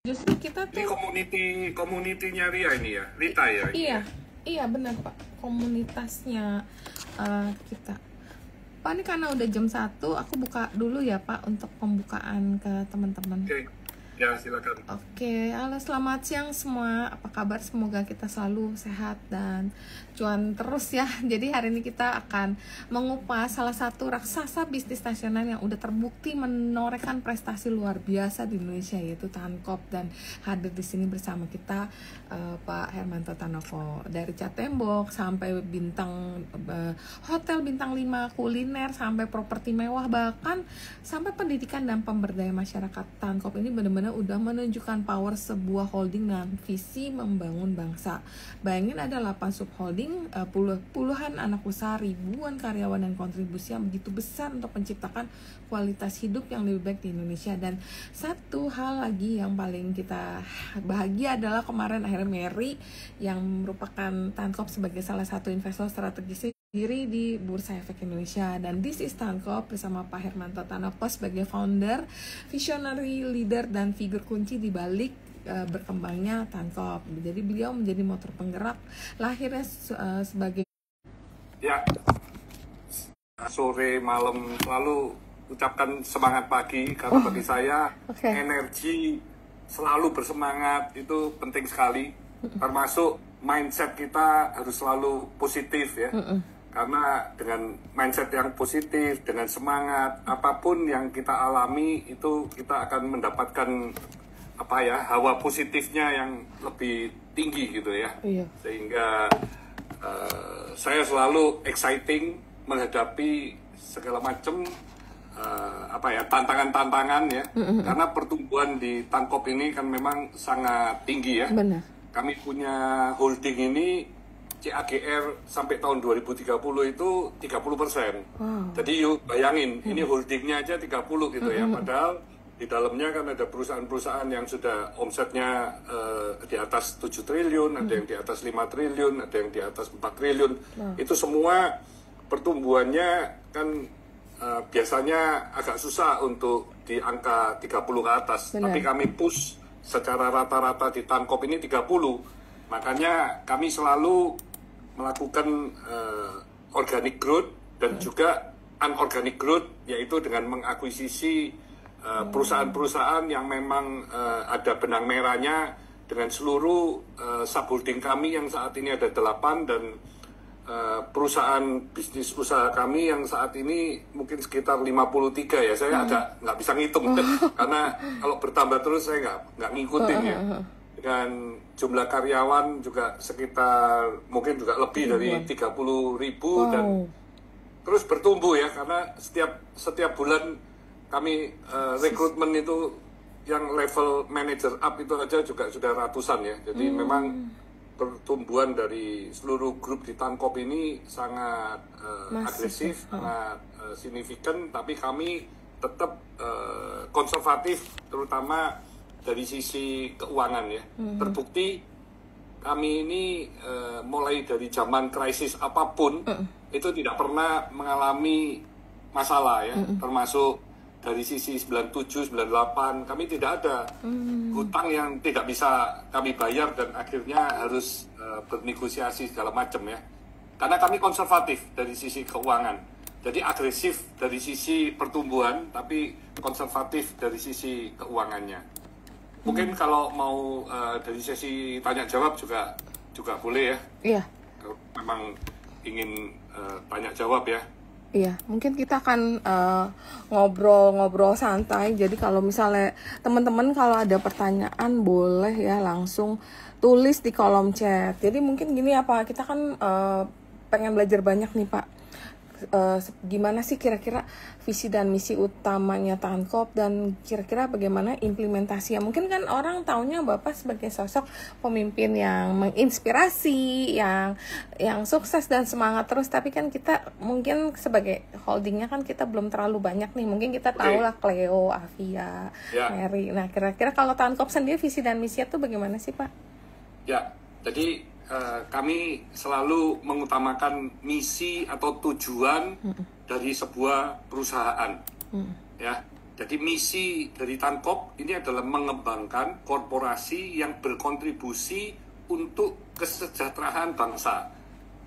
Justru kita tuh community-nya Ria ini ya, Rita ya. Iya benar Pak, komunitasnya kita. Pak, ini karena udah jam 1, aku buka dulu ya Pak untuk pembukaan ke teman-teman. Oke. Ya, silakan. Oke, halo selamat siang semua. Apa kabar? Semoga kita selalu sehat dan cuan terus ya. Jadi hari ini kita akan mengupas salah satu raksasa bisnis nasional yang udah terbukti menorehkan prestasi luar biasa di Indonesia, yaitu Tankop. Dan hadir di sini bersama kita Pak Hermanto Tanoko, dari cat tembok sampai bintang hotel bintang 5, kuliner sampai properti mewah, bahkan sampai pendidikan dan pemberdayaan masyarakat. Tankop ini benar-benar udah menunjukkan power sebuah holding dan visi membangun bangsa. Bayangin ada 8 subholding, puluhan anak usaha, ribuan karyawan, dan kontribusi yang begitu besar untuk menciptakan kualitas hidup yang lebih baik di Indonesia. Dan satu hal lagi yang paling kita bahagia adalah kemarin akhirnya Mary yang merupakan Tankop sebagai salah satu investor strategis diri di Bursa Efek Indonesia. Dan this is Tankop bersama Pak Hermanto Tanoko sebagai founder, visionary leader, dan figur kunci di balik berkembangnya Tankop. Jadi beliau menjadi motor penggerak lahirnya sebagai sore malam selalu ucapkan semangat pagi, karena bagi saya energi selalu bersemangat itu penting sekali, termasuk mindset kita harus selalu positif ya. Karena dengan mindset yang positif, dengan semangat, apapun yang kita alami itu kita akan mendapatkan hawa positifnya yang lebih tinggi gitu ya. Sehingga saya selalu exciting menghadapi segala macam tantangan-tantangan ya. Karena pertumbuhan di Tankop ini kan memang sangat tinggi ya. Benar. Kami punya holding ini CAGR sampai tahun 2030 itu 30%. Jadi yuk bayangin, ini holdingnya aja 30 gitu ya. Padahal di dalamnya kan ada perusahaan-perusahaan yang sudah omsetnya di atas 7 triliun, ada yang di atas 5 triliun, ada yang di atas 4 triliun. Itu semua pertumbuhannya kan biasanya agak susah untuk di angka 30 ke atas. Tapi kami push secara rata-rata di Tankop ini 30. Makanya kami selalu melakukan organic growth dan juga unorganic growth, yaitu dengan mengakuisisi perusahaan-perusahaan yang memang ada benang merahnya dengan seluruh subholding kami yang saat ini ada 8, dan perusahaan bisnis usaha kami yang saat ini mungkin sekitar 53 ya. Saya agak nggak bisa ngitung karena kalau bertambah terus saya nggak ngikutin ya. Dan jumlah karyawan juga sekitar mungkin juga lebih dari 30.000 dan terus bertumbuh ya, karena setiap bulan kami rekrutmen itu yang level manager up itu aja juga sudah ratusan ya. Jadi memang pertumbuhan dari seluruh grup di Tankop ini sangat agresif, sangat signifikan, tapi kami tetap konservatif, terutama dari sisi keuangan ya. Terbukti kami ini mulai dari zaman krisis apapun itu tidak pernah mengalami masalah ya. Termasuk dari sisi 97, 98 kami tidak ada hutang yang tidak bisa kami bayar dan akhirnya harus bernegosiasi segala macam ya. Karena kami konservatif dari sisi keuangan. Jadi agresif dari sisi pertumbuhan tapi konservatif dari sisi keuangannya. Mungkin kalau mau dari sesi tanya jawab juga boleh ya. Iya. Kalau memang ingin tanya jawab ya. Iya, mungkin kita akan ngobrol-ngobrol santai. Jadi kalau misalnya teman-teman kalau ada pertanyaan boleh ya langsung tulis di kolom chat. Jadi mungkin gini ya Pak, kita kan pengen belajar banyak nih Pak. Gimana sih kira-kira visi dan misi utamanya Tankop, dan kira-kira bagaimana implementasinya. Mungkin kan orang taunya Bapak sebagai sosok pemimpin yang menginspirasi, yang sukses dan semangat terus, tapi kan kita mungkin sebagai holdingnya kan kita belum terlalu banyak nih. Mungkin kita tahu lah Cleo, Avia, Mary. Nah kira-kira kalau Tankop sendiri visi dan misinya tuh bagaimana sih Pak? Ya, jadi kami selalu mengutamakan misi atau tujuan dari sebuah perusahaan ya. Jadi misi dari Tankop ini adalah mengembangkan korporasi yang berkontribusi untuk kesejahteraan bangsa.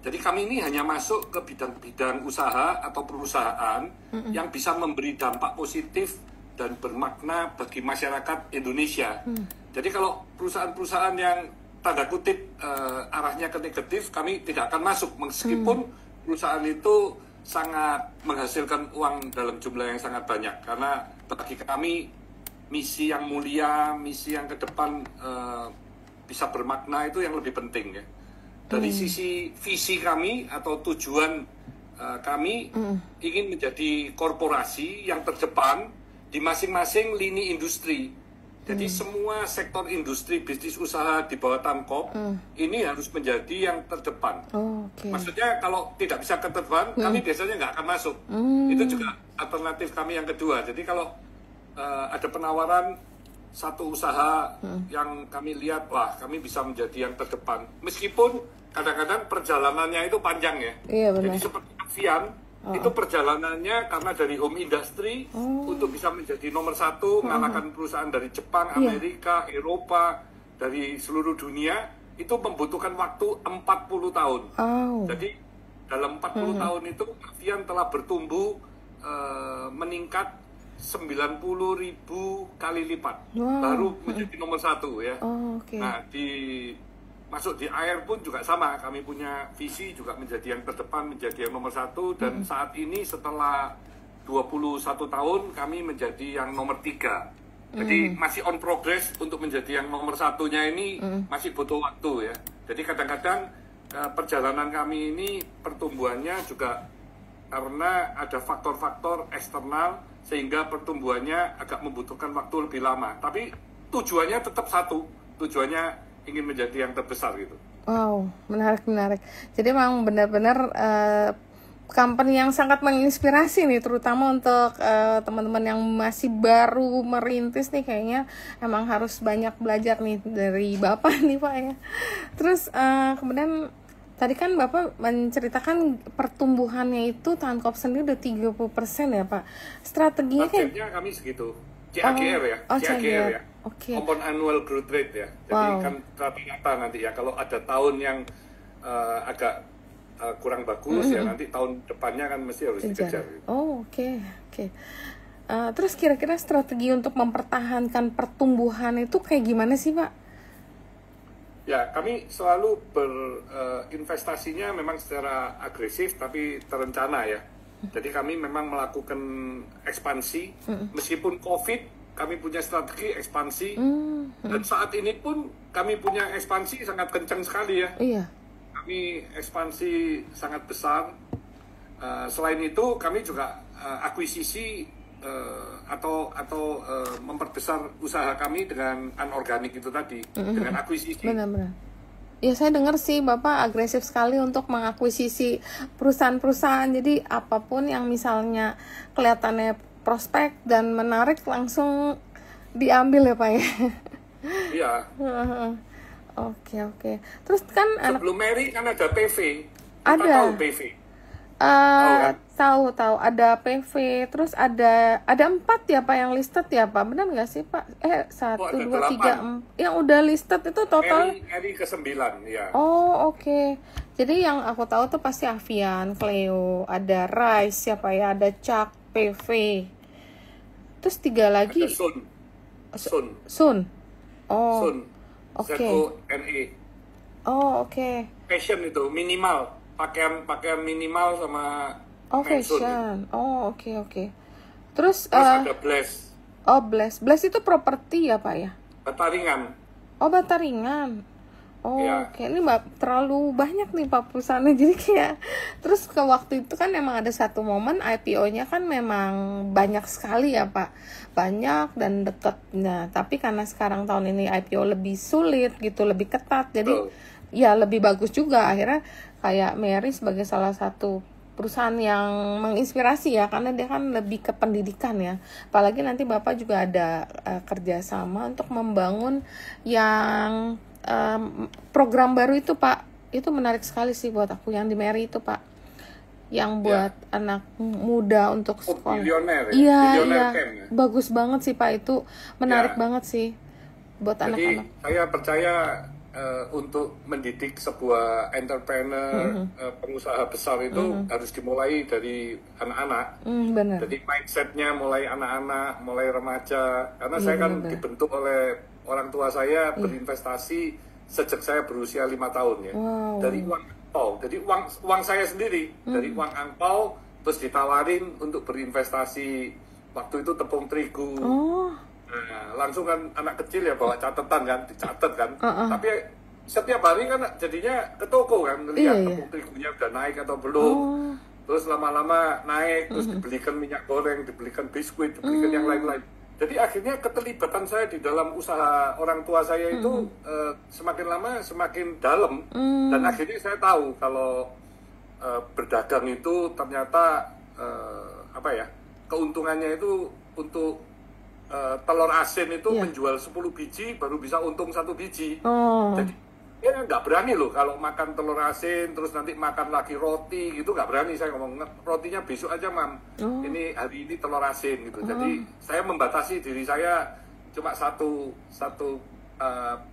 Jadi kami ini hanya masuk ke bidang-bidang usaha atau perusahaan yang bisa memberi dampak positif dan bermakna bagi masyarakat Indonesia. Jadi kalau perusahaan-perusahaan yang tanda kutip arahnya ke negatif, kami tidak akan masuk meskipun perusahaan itu sangat menghasilkan uang dalam jumlah yang sangat banyak. Karena bagi kami misi yang mulia, misi yang ke depan bisa bermakna itu yang lebih penting ya. Dari sisi visi kami atau tujuan kami ingin menjadi korporasi yang terdepan di masing-masing lini industri. Jadi semua sektor industri bisnis usaha di bawah Tankop ini harus menjadi yang terdepan. Maksudnya kalau tidak bisa ke depan, kami biasanya nggak akan masuk. Itu juga alternatif kami yang kedua. Jadi kalau ada penawaran satu usaha yang kami lihat, wah kami bisa menjadi yang terdepan. Meskipun kadang-kadang perjalanannya itu panjang ya. Iya, benar. Jadi seperti Avian, itu perjalanannya karena dari home industry untuk bisa menjadi nomor satu, mengalahkan perusahaan dari Jepang, Amerika, Eropa, dari seluruh dunia, itu membutuhkan waktu 40 tahun. Jadi dalam 40 tahun itu Avian telah bertumbuh meningkat 90.000 kali lipat, baru menjadi nomor satu ya. Nah masuk di air pun juga sama, kami punya visi juga menjadi yang terdepan, menjadi yang nomor satu, dan saat ini setelah 21 tahun kami menjadi yang nomor 3. Jadi masih on progress untuk menjadi yang nomor satunya ini, masih butuh waktu ya. Jadi kadang-kadang perjalanan kami ini pertumbuhannya juga karena ada faktor-faktor eksternal sehingga pertumbuhannya agak membutuhkan waktu lebih lama. Tapi tujuannya tetap satu, tujuannya ingin menjadi yang terbesar gitu. Wow, menarik. Jadi memang benar-benar company yang sangat menginspirasi nih, terutama untuk teman-teman yang masih baru merintis nih, kayaknya emang harus banyak belajar nih dari Bapak nih Pak ya. Terus kemudian tadi kan Bapak menceritakan pertumbuhannya itu Tankop sendiri udah 30% ya Pak. Strateginya targetnya kami segitu. CAGR ya. CAGR ya. Compound annual growth rate ya. Jadi kan rata-rata nanti ya, kalau ada tahun yang agak kurang bagus ya nanti tahun depannya kan mesti harus dikejar. Gitu. Oke. Terus kira-kira strategi untuk mempertahankan pertumbuhan itu kayak gimana sih Pak? Ya, kami selalu berinvestasinya memang secara agresif tapi terencana ya. Jadi kami memang melakukan ekspansi, meskipun COVID kami punya strategi ekspansi, dan saat ini pun kami punya ekspansi sangat kencang sekali ya. Kami ekspansi sangat besar. Selain itu kami juga akuisisi atau memperbesar usaha kami dengan anorganik itu tadi, dengan akuisisi. Benar-benar. Ya saya dengar sih Bapak agresif sekali untuk mengakuisisi perusahaan-perusahaan. Jadi apapun yang misalnya kelihatannya prospek dan menarik langsung diambil ya Pak ya. Iya. Oke. Terus kan sebelum Mary kan ada PV. Ada. Kita tahu PV. Tahu ada PV, terus ada 4 ya Pak yang listed ya Pak, benar nggak sih Pak? 1, 2, 3, 4 yang udah listed itu total. Eri ke-9 ya. Oke. Jadi yang aku tahu tuh pasti Avian, Cleo, ada Rise ya Pak ya, ada Chuck, PV. Terus 3 lagi. Ada Sun. Sun. Oke. ZONE. Oke. Fashion itu minimal. Pakaian minimal sama fashion. Oke. Terus ada Bless. Bless itu properti ya Pak ya? Bataringan. Bataringan. Ya. Oke. Ini terlalu banyak nih Pak perusahaannya, jadi kayak terus ke waktu itu kan memang ada satu momen IPO-nya kan memang banyak sekali ya Pak, banyak dan deket. Nah tapi karena sekarang tahun ini IPO lebih sulit gitu, lebih ketat, jadi ya lebih bagus juga akhirnya kayak Mary sebagai salah satu perusahaan yang menginspirasi ya, karena dia kan lebih ke pendidikan ya, apalagi nanti Bapak juga ada kerjasama untuk membangun yang program baru itu Pak. Itu menarik sekali sih buat aku yang di Mary itu Pak. yang buat anak muda untuk sekolah. Bilioner ya? Iya, Bilioner iya. camp ya? Bagus banget sih Pak, itu menarik Ya. banget sih buat Jadi anak-anak. saya percaya untuk mendidik sebuah entrepreneur, pengusaha besar itu harus dimulai dari anak-anak. Benar. Jadi mindsetnya mulai anak-anak, mulai remaja. Karena saya kan benar. dibentuk oleh orang tua saya berinvestasi sejak saya berusia 5 tahun ya. Wow. Dari uang angpau, jadi uang saya sendiri, dari uang angpau terus ditawarin untuk berinvestasi. Waktu itu tepung terigu. Oh. Nah, langsung kan anak kecil ya bawa catatan kan, dicatat kan. Tapi setiap hari kan jadinya ke toko kan, lihat tepung terigunya udah naik atau belum. Terus lama-lama naik, terus dibelikan minyak goreng, dibelikan biskuit, dibelikan yang lain-lain. Jadi akhirnya keterlibatan saya di dalam usaha orang tua saya itu semakin lama semakin dalam. Dan akhirnya saya tahu kalau berdagang itu ternyata keuntungannya itu untuk telur asin itu menjual 10 biji baru bisa untung 1 biji. Jadi ya nggak berani loh kalau makan telur asin terus nanti makan lagi roti gitu, nggak berani saya ngomong rotinya besok aja mam. Ini hari ini telur asin gitu. Jadi saya membatasi diri saya cuma satu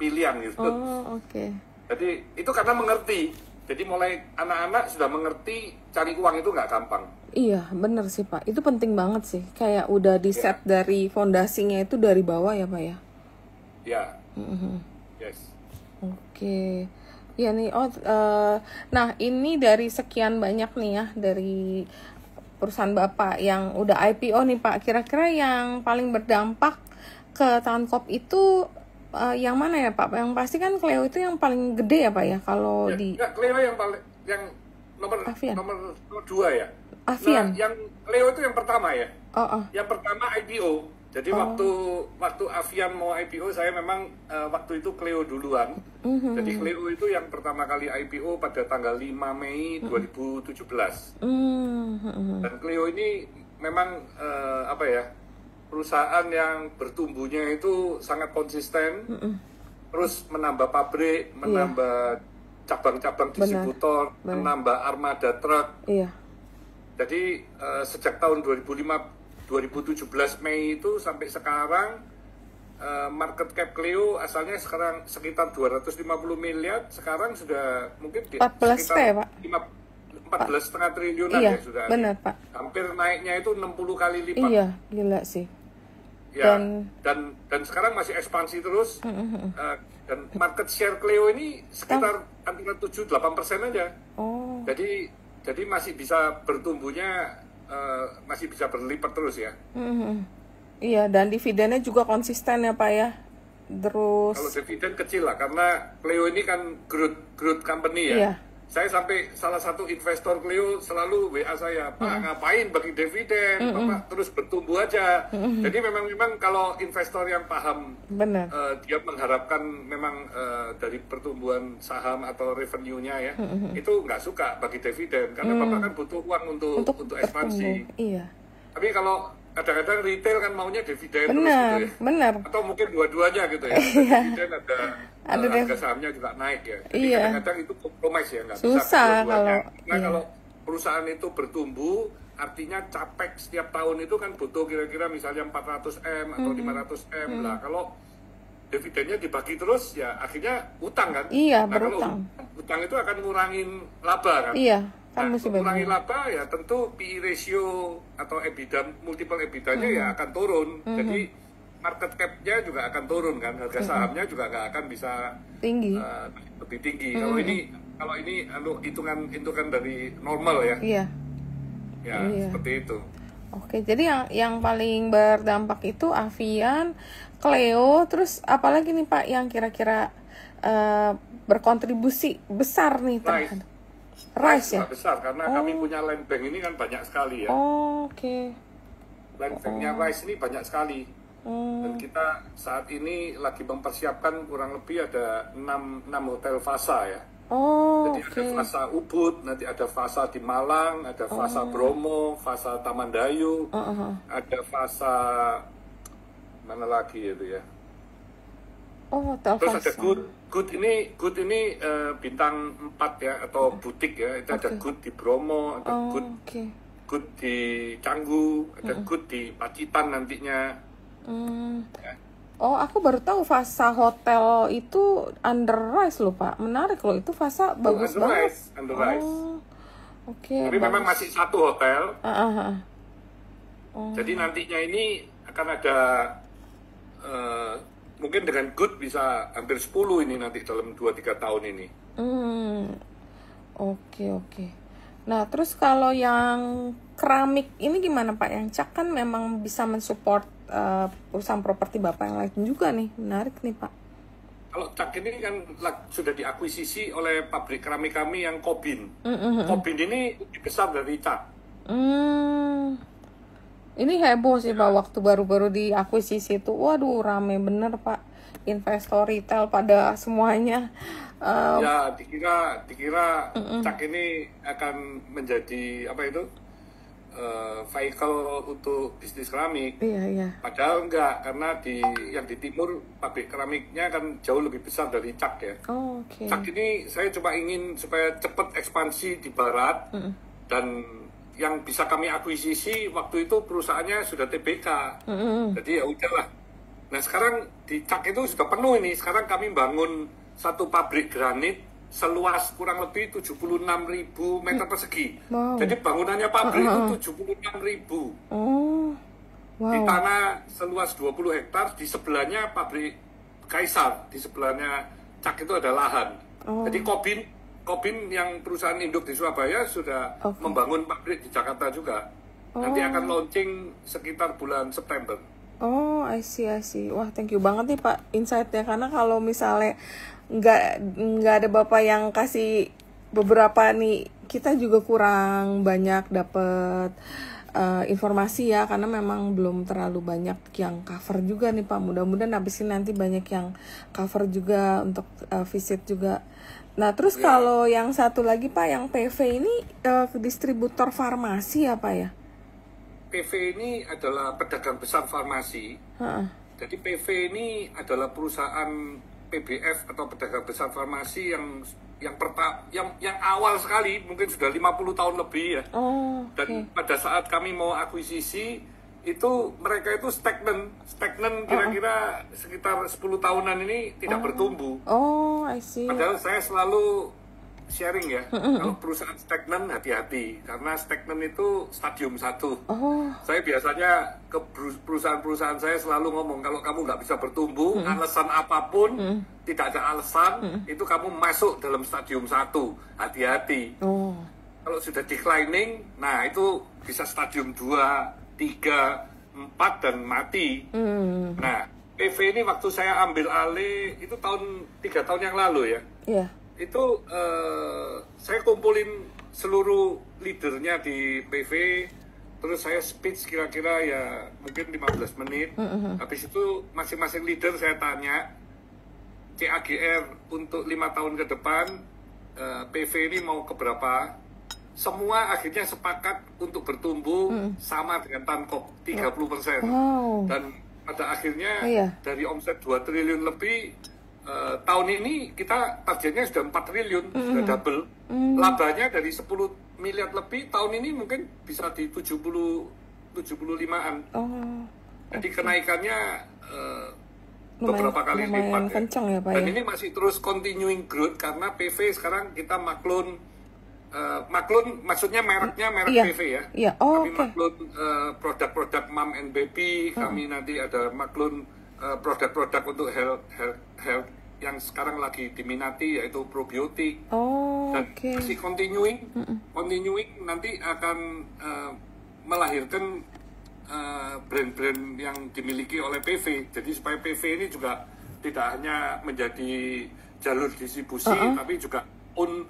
pilihan gitu. Oke. Jadi itu karena mengerti. Jadi mulai anak-anak sudah mengerti cari uang itu nggak gampang. Iya, bener sih Pak. Itu penting banget sih. Kayak udah di set dari fondasinya itu dari bawah ya Pak ya? Ya. Yes. Oke. Ya nih, nah ini dari sekian banyak nih ya, dari perusahaan Bapak yang udah IPO nih Pak. Kira-kira yang paling berdampak ke Tankop itu yang mana ya Pak? Yang pasti kan Cleo itu yang paling gede ya Pak ya? Kalau di... Cleo yang nomor 2 ya? Avian. Nah, yang Cleo itu yang pertama ya. Yang pertama IPO. Jadi waktu Avian mau IPO saya memang waktu itu Cleo duluan. Jadi Cleo itu yang pertama kali IPO pada tanggal 5 Mei 2017. Dan Cleo ini memang perusahaan yang bertumbuhnya itu sangat konsisten. Terus menambah pabrik, menambah cabang-cabang distributor, menambah armada truk. Jadi sejak tahun 2017 Mei itu sampai sekarang market cap Cleo asalnya sekarang sekitar 250 miliar, sekarang sudah mungkin 14 sekitar Pak. 14,5 triliunan ya sudah. Benar Pak. Hampir naiknya itu 60 kali lipat. Iya, gila sih. Ya, dan sekarang masih ekspansi terus. Dan market share Cleo ini sekitar antara 7-8% aja. Jadi masih bisa bertumbuhnya, masih bisa berlipat terus ya. Iya, dan dividennya juga konsisten ya Pak ya. Terus kalau dividen kecil lah, karena Cleo ini kan growth company ya. Iya. Saya sampai salah satu investor Cleo selalu WA saya, Pak ngapain bagi dividen, Bapak terus bertumbuh aja. Jadi memang kalau investor yang paham, dia mengharapkan memang dari pertumbuhan saham atau revenue-nya ya, itu nggak suka bagi dividen, karena Bapak kan butuh uang untuk ekspansi. Iya. Tapi kalau kadang-kadang retail kan maunya dividen terus gitu ya. Benar. Atau mungkin dua-duanya gitu ya. Dividen ada harga sahamnya juga naik ya. Jadi kadang-kadang itu kompromis ya, nggak bisa dua-duanya. Nah kalau perusahaan itu bertumbuh, artinya capek setiap tahun itu kan butuh kira-kira misalnya 400M atau 500M. Lah kalau dividennya dibagi terus ya akhirnya utang kan. Iya, nah, berutang. Kalau utang itu akan ngurangin laba kan. Iya. Kan mengurangi laba ya tentu PE ratio atau EBITDA, multiple EBITDA-nya ya akan turun. Jadi market cap-nya juga akan turun kan, harga sahamnya juga nggak akan bisa tinggi, lebih tinggi. Kalau ini hitungan dari normal ya. Iya. Ya seperti itu. Oke, jadi yang paling berdampak itu Avian, Cleo, terus apalagi nih Pak yang kira-kira berkontribusi besar nih terhadap Rice ya? Besar, karena kami punya land bank ini kan banyak sekali ya. Oke. Land banknya Rice ini banyak sekali. Dan kita saat ini lagi mempersiapkan kurang lebih ada 6 hotel Fasa ya. Jadi ada Fasa Ubud, nanti ada Fasa di Malang, ada Fasa Bromo, Fasa Taman Dayu, ada Fasa mana lagi itu ya. Oh, hotel Terus ada Faisal. Good ini bintang 4 ya, atau butik ya. Itu ada Oke. Good di Bromo, ada Oh, Good oke. di Canggu, ada Good di Pacitan nantinya. Hmm. Ya. Oh, aku baru tahu Fasa Hotel itu Underrise loh, Pak. Menarik loh, itu Fasa bagus banget. Underrise. Oh, oke, Tapi memang bagus. masih satu hotel. Oh, Jadi nantinya ini akan ada mungkin dengan Good bisa hampir 10 ini nanti dalam 2-3 tahun ini. oke. Nah, terus kalau yang keramik ini gimana, Pak? Yang cat kan memang bisa mensupport perusahaan properti Bapak yang lain juga nih. Menarik nih, Pak. Kalau cat ini kan sudah diakuisisi oleh pabrik keramik kami yang Kobin. Kobin ini lebih besar dari cat. Ini heboh sih, Pak, waktu baru-baru diakuisisi itu. Waduh, rame bener, Pak. Investor retail pada semuanya. Ya, dikira cat ini akan menjadi apa itu? Vehicle untuk bisnis keramik. Iya. Padahal enggak, karena yang di timur pabrik keramiknya kan jauh lebih besar dari cat ya. Oh, oke. Cat ini saya cuma ingin supaya cepat ekspansi di barat, dan yang bisa kami akuisisi waktu itu perusahaannya sudah TBK. Jadi ya udahlah. Nah sekarang di cat itu sudah penuh ini. Sekarang kami bangun satu pabrik granit seluas kurang lebih 76.000 meter persegi. Wow. Jadi bangunannya pabrik itu 76.000. Oh, Di wow. tanah seluas 20 hektar, di sebelahnya pabrik Kaisar, di sebelahnya Cak itu ada lahan. Jadi Kobin yang perusahaan induk di Surabaya sudah membangun pabrik di Jakarta juga. Nanti akan launching sekitar bulan September. Oh, I see. Wah, thank you banget nih, Pak, insight-nya. Karena kalau misalnya nggak ada Bapak yang kasih beberapa nih, kita juga kurang banyak dapet informasi ya, karena memang belum terlalu banyak yang cover juga nih, Pak. Mudah-mudahan habis ini nanti banyak yang cover juga untuk visit juga. Nah, terus kalau yang satu lagi, Pak, yang PV ini distributor farmasi apa ya? PV ini adalah pedagang besar farmasi. Jadi PV ini adalah perusahaan PBF atau pedagang besar farmasi yang awal sekali, mungkin sudah 50 tahun lebih ya. Dan pada saat kami mau akuisisi itu mereka itu stagnan kira-kira sekitar 10 tahunan ini tidak bertumbuh. Oh, I see. Padahal saya selalu sharing ya, kalau perusahaan stagnan hati-hati, karena stagnan itu stadium 1. Saya biasanya ke perusahaan-perusahaan saya selalu ngomong, kalau kamu nggak bisa bertumbuh, alasan apapun, tidak ada alasan, itu kamu masuk dalam stadium 1, hati-hati. Kalau sudah declining, nah itu bisa stadium 2, 3, 4 dan mati. Nah, PV ini waktu saya ambil alih itu 3 tahun yang lalu ya. Iya. Itu saya kumpulin seluruh leadernya di PV, terus saya speech kira-kira ya mungkin 15 menit. Habis itu masing-masing leader saya tanya, CAGR untuk 5 tahun ke depan PV ini mau ke berapa? Semua akhirnya sepakat untuk bertumbuh sama dengan Tankop 30%. Dan pada akhirnya dari omset 2 triliun lebih, tahun ini kita targetnya sudah 4 triliun, sudah double. Labanya dari 10 miliar lebih, tahun ini mungkin bisa di 75-an. Jadi kenaikannya beberapa kali lipat. Kencang ya, Pak. Dan ini masih terus continuing growth karena PV sekarang kita maklun maksudnya mereknya merek PV ya. Kami maklun produk-produk mom and baby, kami nanti ada maklun produk-produk untuk health yang sekarang lagi diminati, yaitu probiotik. Dan masih continuing nanti akan melahirkan brand-brand yang dimiliki oleh PV. Jadi supaya PV ini juga tidak hanya menjadi jalur distribusi, tapi juga own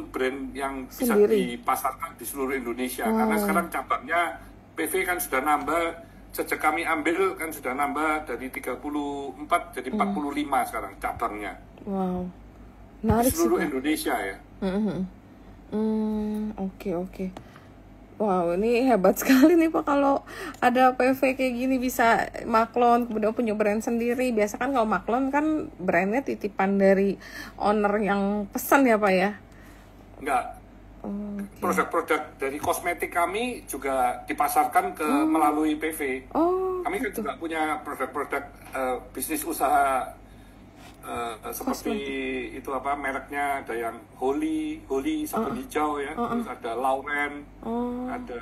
brand yang bisa dipasarkan di seluruh Indonesia. Karena sekarang cabangnya PV kan sudah nambah. Sejak kami ambil kan sudah nambah dari 34 jadi 45 sekarang cabangnya. Wow. Di seluruh Indonesia ya. Oke. Wow, ini hebat sekali nih Pak kalau ada PV kayak gini bisa maklon, kemudian punya brand sendiri. Biasa kan kalau maklon kan brandnya titipan dari owner yang pesan ya Pak ya? Enggak. Produk-produk dari kosmetik kami juga dipasarkan ke melalui PV. Kami kan juga punya produk-produk bisnis usaha seperti itu apa mereknya, ada yang Holy sabun hijau ya, terus ada Lauren, ada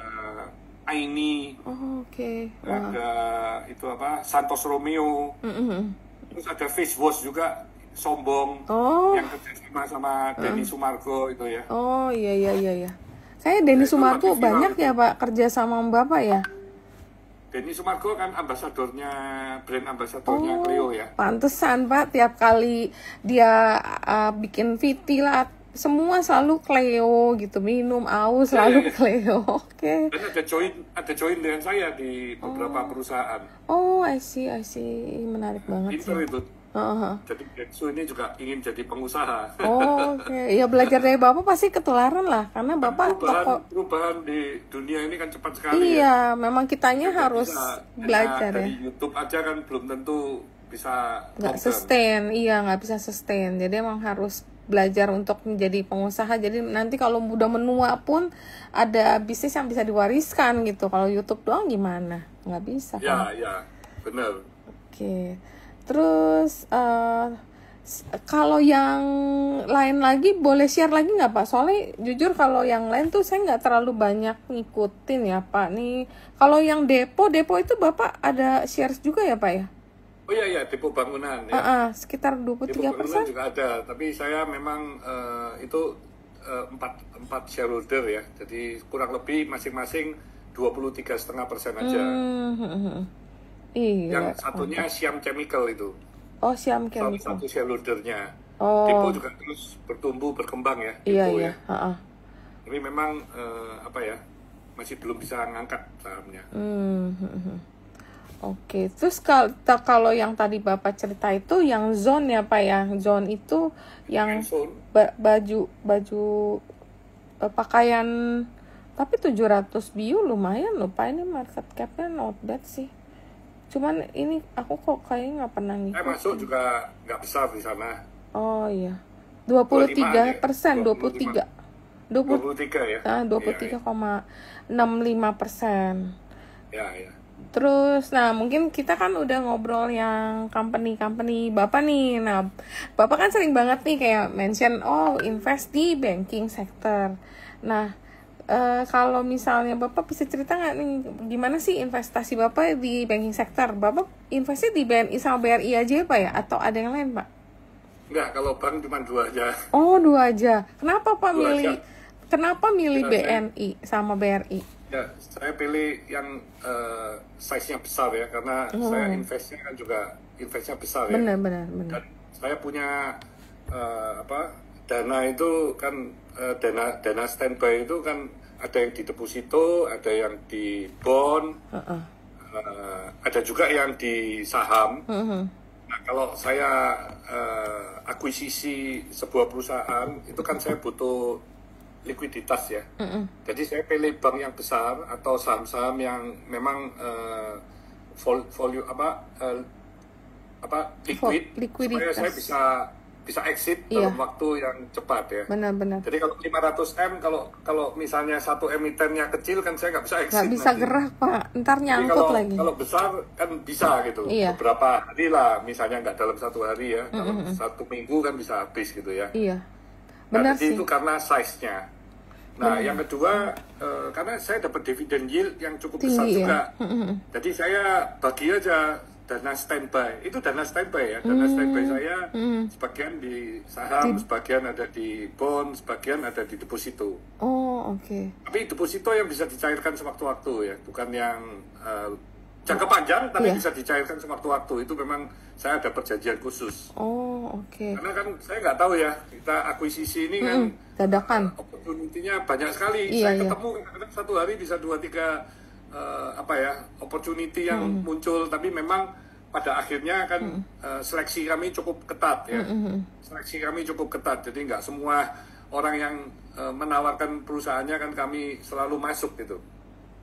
Aini, ada itu apa Santos Romeo, terus ada face wash juga Sombong yang kerjasama sama Denny Sumargo itu ya. Oh iya. Kayak Denny Sumargo banyak ya Pak kerja sama Bapak ya? Denny Sumargo kan brand ambasadornya Cleo ya. Pantesan Pak, tiap kali dia bikin VT lah, semua selalu Cleo gitu, minum aus selalu Cleo. Oke. Dan ada join dengan saya di beberapa perusahaan. Oh, I see, menarik banget Pinter sih. itu. Jadi Densu ini juga ingin jadi pengusaha. Oke. Ya belajar dari Bapak pasti ketularan lah, karena Bapak perubahan di dunia ini kan cepat sekali. Iya, memang kitanya harus belajar ya. Dari YouTube aja kan belum tentu bisa nggak sustain. Iya, nggak bisa sustain. Jadi emang harus belajar untuk menjadi pengusaha. Jadi nanti kalau udah menua pun ada bisnis yang bisa diwariskan gitu. Kalau YouTube doang gimana? Nggak bisa kan? Ya, benar. Oke. Terus kalau yang lain lagi boleh share lagi nggak Pak? Soalnya jujur kalau yang lain tuh saya nggak terlalu banyak ngikutin ya Pak. Nih kalau yang depo itu Bapak ada share juga ya Pak ya? Oh iya, depo bangunan ya. Sekitar 23%. Depo bangunan juga ada, tapi saya memang itu empat shareholder ya. Jadi kurang lebih masing-masing 23,5% aja. Iya. Yang satunya Siam Chemical itu. Oh, Siam Chemical. Salah satu shareholdernya. Depo juga terus berkembang ya. Depo Iya. Tapi memang masih belum bisa ngangkat sahamnya. Oke. Terus kalau yang tadi Bapak cerita itu yang zone ya Pak ya. Zone itu yang baju pakaian, tapi 700 bio lumayan loh Pak. Ini market capnya not bad sih. Cuman ini aku kok kayaknya nggak pernah ngikutin. Saya masuk juga nggak besar di sana. Oh iya. 23%, 23 ya. 23,65%. Ya. Terus, nah mungkin kita kan udah ngobrol yang company Bapak nih. Nah, Bapak kan sering banget nih kayak mention, invest di banking sector. Nah, kalau misalnya Bapak bisa cerita nggak nih gimana sih investasi Bapak di banking sector? Bapak investasi di BNI sama BRI aja Pak ya? Atau ada yang lain Pak? Enggak, kalau bank cuma 2 aja. Oh, 2 aja. Kenapa Pak Kenapa milih BNI sama BRI? Ya, saya pilih yang size-nya besar ya, karena saya investnya besar ya. Benar. Dan saya punya dana itu kan dana standby itu kan ada yang di deposito, ada yang di bond, ada juga yang di saham. Nah, kalau saya akuisisi sebuah perusahaan itu kan saya butuh likuiditas ya. Jadi saya pilih bank yang besar atau saham-saham yang memang liquid supaya saya bisa exit dalam waktu yang cepat ya. Benar. Jadi kalau 500M, kalau misalnya satu emitennya kecil kan saya nggak bisa exit. Nggak bisa gerak Pak, ntar nyangkut lagi. Kalau besar kan bisa gitu. Iya. Beberapa hari lah, misalnya nggak dalam 1 hari ya, dalam 1 minggu kan bisa habis gitu ya. Iya. Benar jadi sih. itu karena size-nya. Nah, yang kedua karena saya dapat dividen yield yang cukup besar juga. Jadi saya bagi aja dana standby. Itu dana standby ya. Dana standby saya sebagian di saham, sebagian ada di bond, sebagian ada di deposito. Oh, oke. Tapi deposito yang bisa dicairkan sewaktu-waktu ya, bukan yang jangka panjang tapi bisa dicairkan sewaktu-waktu. Itu memang saya ada perjanjian khusus. Oh, oke. Karena kan saya nggak tahu ya, kita akuisisi ini kan dadakan. Opportunity-nya banyak sekali. Iya, saya ketemu kadang-kadang 1 hari bisa 2-3 opportunity yang muncul, tapi memang pada akhirnya kan seleksi kami cukup ketat ya. Seleksi kami cukup ketat, jadi nggak semua orang yang menawarkan perusahaannya kan kami selalu masuk gitu.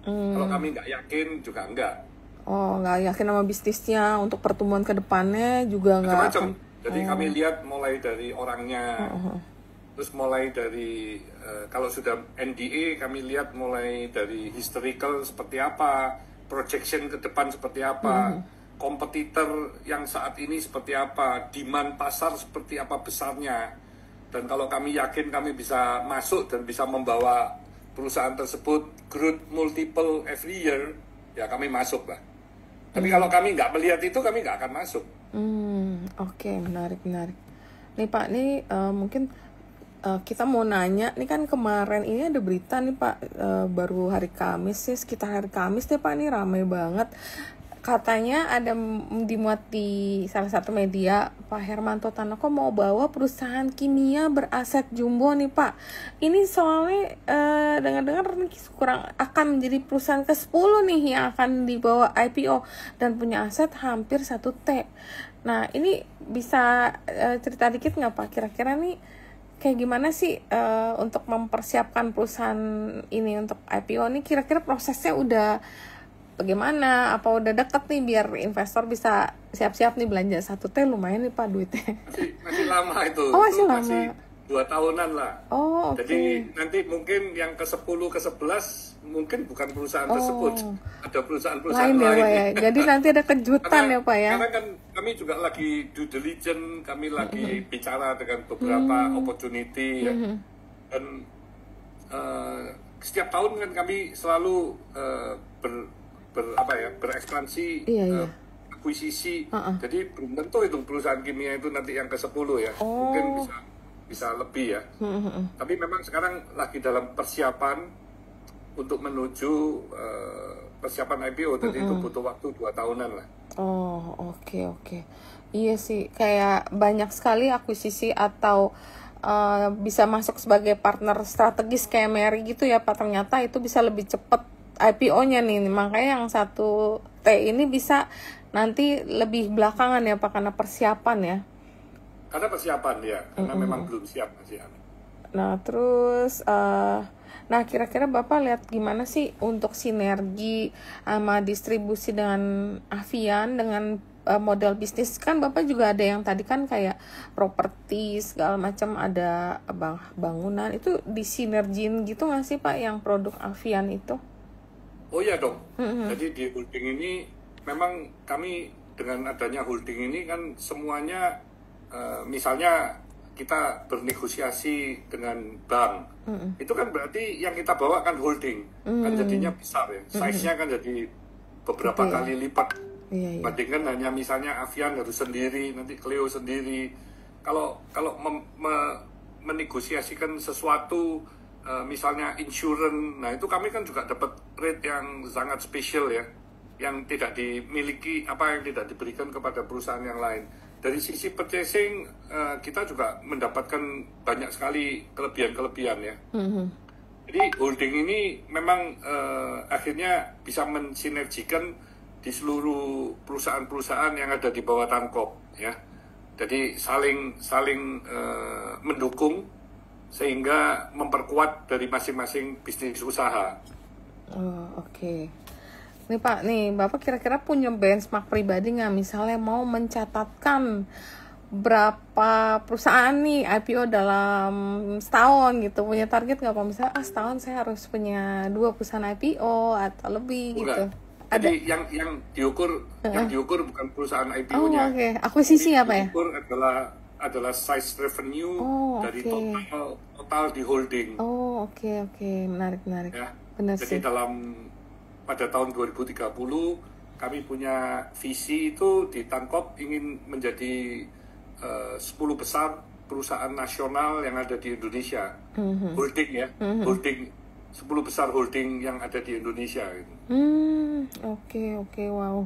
Kalau kami nggak yakin juga enggak. Oh, nggak yakin sama bisnisnya, untuk pertumbuhan ke depannya juga nggak macam-macam. Jadi kami lihat mulai dari orangnya, terus mulai dari kalau sudah NDA kami lihat mulai dari historical seperti apa, projection ke depan seperti apa, kompetitor yang saat ini seperti apa, demand pasar seperti apa besarnya. Dan kalau kami yakin kami bisa masuk dan bisa membawa perusahaan tersebut growth multiple every year, ya kami masuk lah. Tapi kalau kami nggak melihat itu, kami nggak akan masuk. Oke, menarik. Nih Pak, nih mungkin kita mau nanya, nih kan kemarin ini ada berita nih Pak, baru hari Kamis sih, sekitar hari Kamis deh Pak, nih ramai banget. Katanya ada dimuat di salah satu media, Pak Hermanto Tanoko mau bawa perusahaan kimia beraset jumbo nih Pak. Ini soalnya dengar-dengar kurang akan menjadi perusahaan ke-10 nih yang akan dibawa IPO dan punya aset hampir 1T. Nah ini bisa cerita dikit nggak Pak, kira-kira nih kayak gimana sih untuk mempersiapkan perusahaan ini untuk IPO nih, kira-kira prosesnya udah bagaimana? Apa udah deket nih biar investor bisa siap-siap nih belanja 1T, lumayan nih Pak duitnya. Masih lama itu. Oh, masih lama. Masih 2 tahunan lah. Oh, oke. Jadi nanti mungkin yang ke-10, ke-11 mungkin bukan perusahaan tersebut. Ada perusahaan-perusahaan lain. Ya. Jadi nanti ada kejutan ya Pak ya. Karena kan kami juga lagi due diligence, kami lagi bicara dengan beberapa opportunity ya. Dan setiap tahun kan kami selalu berekspansi, akuisisi. Jadi belum tentu itu perusahaan kimia itu nanti yang ke-10 ya. Mungkin bisa lebih ya. Tapi memang sekarang lagi dalam persiapan untuk menuju persiapan IPO. Jadi itu butuh waktu 2 tahunan lah. Oh, oke. Iya sih, kayak banyak sekali akuisisi atau bisa masuk sebagai partner strategis kayak Mary gitu ya Pak. Ternyata itu bisa lebih cepat IPO-nya nih. Makanya yang 1T ini bisa nanti lebih belakangan ya Pak, karena persiapan ya. Karena persiapan ya, karena memang belum siap masih. Nah terus, nah kira-kira Bapak lihat gimana sih untuk sinergi sama distribusi dengan Avian dengan model bisnis, kan Bapak juga ada yang tadi kan kayak properti segala macam, ada bangunan, itu disinergiin gitu nggak sih Pak yang produk Avian itu? Oh iya dong. Jadi di holding ini memang kami dengan adanya holding ini kan semuanya misalnya kita bernegosiasi dengan bank, itu kan berarti yang kita bawa kan holding, kan jadinya besar ya, size-nya kan jadi beberapa kali lipat. Bandingkan hanya misalnya Avian harus sendiri, nanti Clio sendiri. Kalau menegosiasikan sesuatu, misalnya insurance, nah itu kami kan juga dapat rate yang sangat spesial ya, yang tidak dimiliki, yang tidak diberikan kepada perusahaan yang lain. Dari sisi purchasing, kita juga mendapatkan banyak sekali kelebihan-kelebihan ya. Jadi holding ini memang akhirnya bisa mensinergikan di seluruh perusahaan-perusahaan yang ada di bawah Tankop ya. Jadi saling mendukung sehingga memperkuat dari masing-masing bisnis usaha. Oke. Nih Pak, nih Bapak kira-kira punya benchmark pribadi nggak, misalnya mau mencatatkan berapa perusahaan nih IPO dalam setahun gitu, punya target nggak Pak? Misalnya setahun saya harus punya 2 perusahaan IPO atau lebih. Bukan. Gitu. Jadi yang diukur bukan perusahaan IPO-nya. Oke. Akuisisi apa ya? Diukur adalah size revenue dari total di holding. Oke. Menarik. Ya. Benar jadi sih. Pada tahun 2030 kami punya visi itu di Tankop ingin menjadi 10 besar perusahaan nasional yang ada di Indonesia. Holding ya. Holding 10 besar holding yang ada di Indonesia gitu. Oke, wow.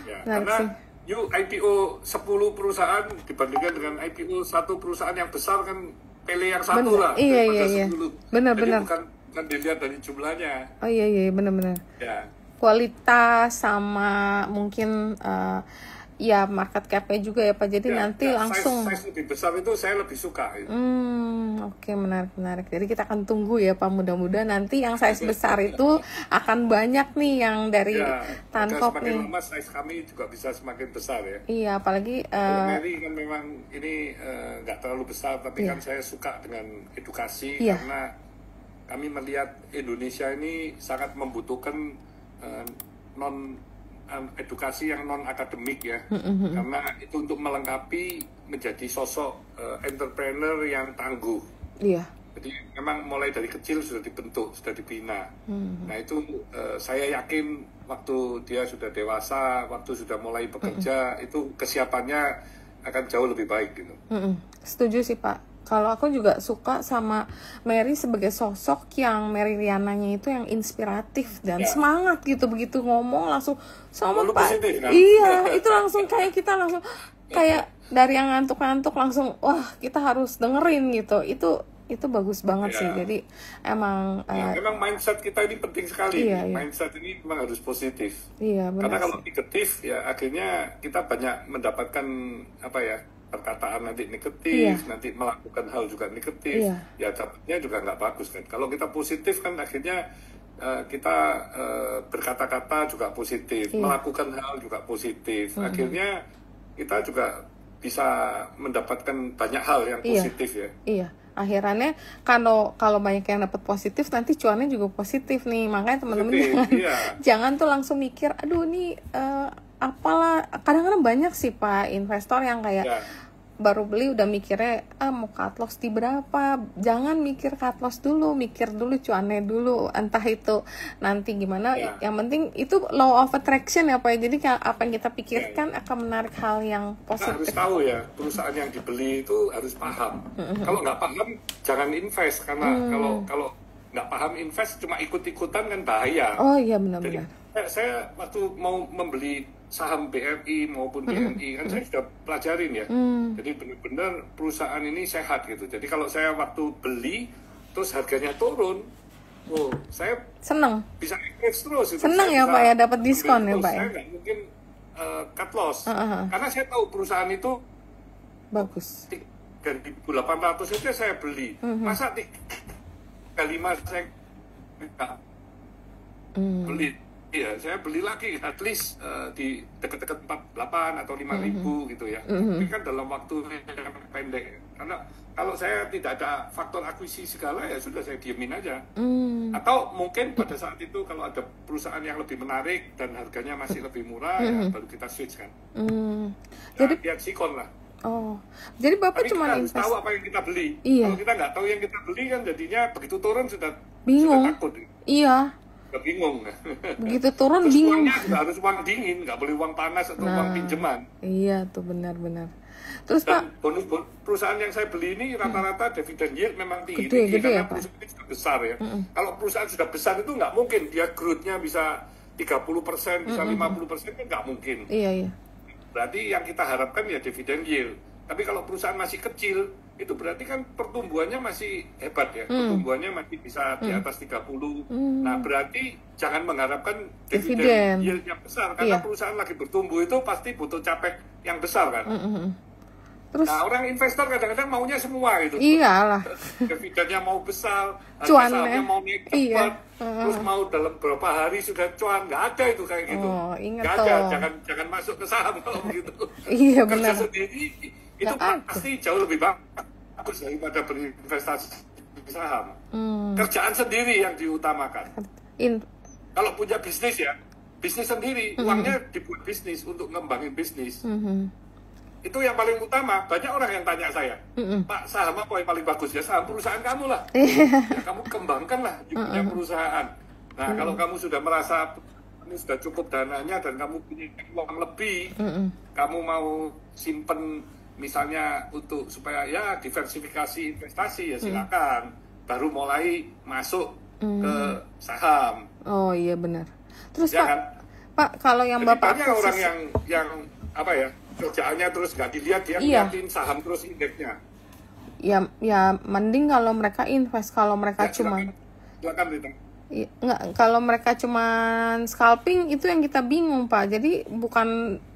Ya, karena IPO 10 perusahaan dibandingkan dengan IPO 1 perusahaan yang besar kan pilih yang satu lah. Iya. Benar. Bukan dilihat dari jumlahnya. Oh iya, benar. Ya. Kualitas sama mungkin ya market cap-nya juga ya Pak. Jadi Ya, nanti langsung size lebih besar itu saya lebih suka. oke, menarik. Jadi kita akan tunggu ya Pak, mudah-mudahan nanti yang size besar itu akan banyak nih yang dari Ya, Tanpop semakin nih. lama size kami juga bisa semakin besar ya. Iya, apalagi Kalau Mary kan memang ini nggak terlalu besar, tapi Iya. kan saya suka dengan edukasi Iya. karena kami melihat Indonesia ini sangat membutuhkan edukasi yang non akademik ya, karena itu untuk melengkapi menjadi sosok entrepreneur yang tangguh. iya. Jadi memang mulai dari kecil sudah dibentuk, sudah dibina. Nah itu saya yakin waktu dia sudah dewasa, waktu sudah mulai bekerja, itu kesiapannya akan jauh lebih baik gitu. Setuju sih Pak. Kalau aku juga suka sama Mary sebagai sosok yang Mary Riananya itu yang inspiratif dan Ya. semangat gitu, begitu ngomong langsung sama Lalu Pak. positif, kan? Iya, itu langsung kayak kita langsung kayak dari yang ngantuk-ngantuk langsung wah kita harus dengerin gitu. Itu bagus banget sih. Ya. Jadi emang Ya, memang mindset kita ini penting sekali. Iya. Mindset ini memang harus positif. iya Karena benar kalau sih. negatif ya akhirnya kita banyak mendapatkan apa ya, perkataan nanti negatif, Iya. nanti melakukan hal juga negatif, Iya. ya dapatnya juga nggak bagus kan. Kalau kita positif kan akhirnya kita berkata-kata juga positif, Iya. melakukan hal juga positif. Akhirnya kita juga bisa mendapatkan banyak hal yang Iya. positif ya. Iya, akhirannya kalau banyak yang dapat positif nanti cuannya juga positif nih. Makanya teman-teman Positif, jangan, iya. jangan tuh langsung mikir aduh nih apalah. Kadang-kadang banyak sih Pak investor yang kayak Ya. baru beli udah mikirnya mau cut loss di berapa. Jangan mikir cut loss dulu, mikir dulu cuannya dulu. Entah itu nanti gimana. Ya. Yang penting itu law of attraction ya Pak. Jadi apa yang kita pikirkan akan menarik hal yang Kita harus positif. tahu ya, perusahaan yang dibeli itu harus paham. Kalau nggak paham, jangan invest. Karena kalau nggak paham invest, cuma ikut-ikutan kan bahaya. Oh iya Jadi benar-benar. saya waktu mau membeli saham BRI maupun BNI, kan saya sudah pelajarin ya. Jadi benar-benar perusahaan ini sehat gitu. Jadi kalau saya waktu beli, terus harganya turun, saya Seneng. bisa invest terus. Itu Seneng saya ya bisa Pak ya dapat ambil diskon ya terus. Pak ya. Saya nggak mungkin cut loss. Karena saya tahu perusahaan itu Bagus. 3.800 saja saya beli. Masa 3.500 saya nggak beli? Iya, saya beli lagi at least di dekat-dekat 48 atau 5.000 gitu ya. Tapi kan dalam waktu yang pendek. Karena kalau saya tidak ada faktor akuisisi segala ya sudah saya diemin aja. Atau mungkin pada saat itu kalau ada perusahaan yang lebih menarik dan harganya masih lebih murah ya baru kita switch kan. Jadi Lihat sikon lah. jadi Bapak Tapi cuma kita harus invest. tahu apa yang kita beli. Iya. Kalau kita nggak tahu yang kita beli kan jadinya begitu turun sudah Bingung. takut, Iya, sudah bingung. begitu turun Terus bingung. uangnya juga harus uang dingin, nggak boleh uang panas atau uang pinjaman. Iya tuh benar-benar. Terus Pak, Dan bonus perusahaan yang saya beli ini rata-rata dividen yield memang tinggi, Gede karena ya, Pak? perusahaan ini sudah besar ya. Kalau perusahaan sudah besar itu nggak mungkin dia growth-nya bisa 30%, bisa 50% kan nggak mungkin. iya. Berarti yang kita harapkan ya dividen yield. Tapi kalau perusahaan masih kecil, itu berarti kan pertumbuhannya masih hebat ya. Pertumbuhannya masih bisa di atas 30. Nah, berarti jangan mengharapkan Dividen. dividen yield yang besar. Iya. Karena perusahaan lagi bertumbuh itu pasti butuh capek yang besar kan. Terus Nah, orang investor kadang-kadang maunya semua itu. iyalah. Dividennya mau besar, harga Cuannya. sahamnya mau naik Iya. cepat, terus mau dalam beberapa hari sudah cuan. Nggak ada itu kayak gitu. Ingat Nggak ada, tuh. jangan masuk ke saham kalau begitu. Iya, Kerja benar. sendiri itu Nggak ada. pasti jauh lebih bagus daripada berinvestasi di saham. Kerjaan sendiri yang diutamakan. Kalau punya bisnis ya, bisnis sendiri, uangnya dibuat bisnis untuk ngembangin bisnis. Itu yang paling utama. Banyak orang yang tanya saya, Pak, saham apa yang paling bagus? Ya saham perusahaan kamu lah. Ya, kamu kembangkanlah di punya perusahaan. Nah, kalau kamu sudah merasa ini sudah cukup dananya dan kamu punya uang lebih, kamu mau simpen misalnya untuk supaya ya diversifikasi investasi ya silakan. Baru mulai masuk ke saham. Oh iya benar. Terus Ya Pak, kan? Pak kalau yang Jadi Bapak banyak orang yang apa ya, kerjaannya terus nggak dilihat, dia Iya. ngeliatin saham terus indeksnya. ya mending kalau mereka invest, kalau mereka Ya, cuma silakan Rita. Nggak, kalau mereka cuman scalping itu yang kita bingung Pak. Jadi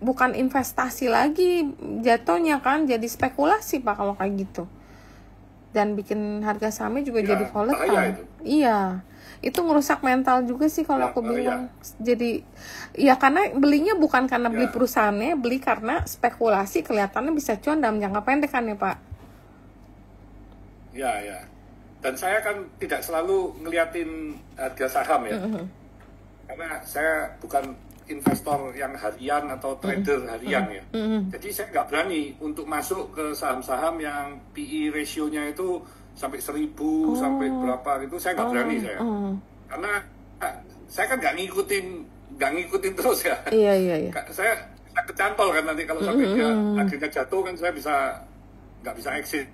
bukan investasi lagi jatuhnya kan, jadi spekulasi Pak kalau kayak gitu. Dan bikin harga sahamnya juga jadi volatile. Iya, itu ngerusak mental juga sih kalau aku bilang. Jadi ya karena belinya bukan karena beli perusahaannya, beli karena spekulasi, kelihatannya bisa cuan dalam jangka pendek kan ya Pak. Ya. Dan saya kan tidak selalu ngeliatin harga saham ya, karena saya bukan investor yang harian atau trader harian ya. Jadi saya nggak berani untuk masuk ke saham-saham yang PE ratio-nya itu sampai 1000 sampai berapa gitu, saya nggak berani saya. Karena saya kan nggak ngikutin terus ya. Iya. Saya kecantol kan nanti kalau sampai akhirnya jatuh kan saya nggak bisa exit.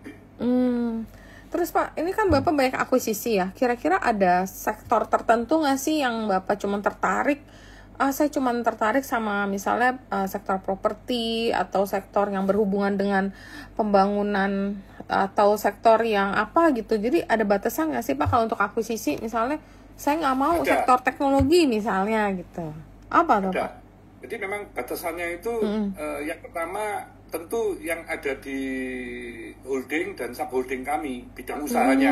Terus Pak, ini kan Bapak banyak akuisisi ya. Kira-kira ada sektor tertentu nggak sih yang Bapak cuma tertarik? Saya cuma tertarik sama misalnya sektor properti atau sektor yang berhubungan dengan pembangunan atau sektor yang apa gitu. Jadi ada batasan nggak sih Pak kalau untuk akuisisi? Misalnya saya nggak mau sektor teknologi misalnya gitu. Apa tuh Pak? Jadi memang batasannya itu yang pertama tentu yang ada di holding dan subholding kami, bidang usahanya.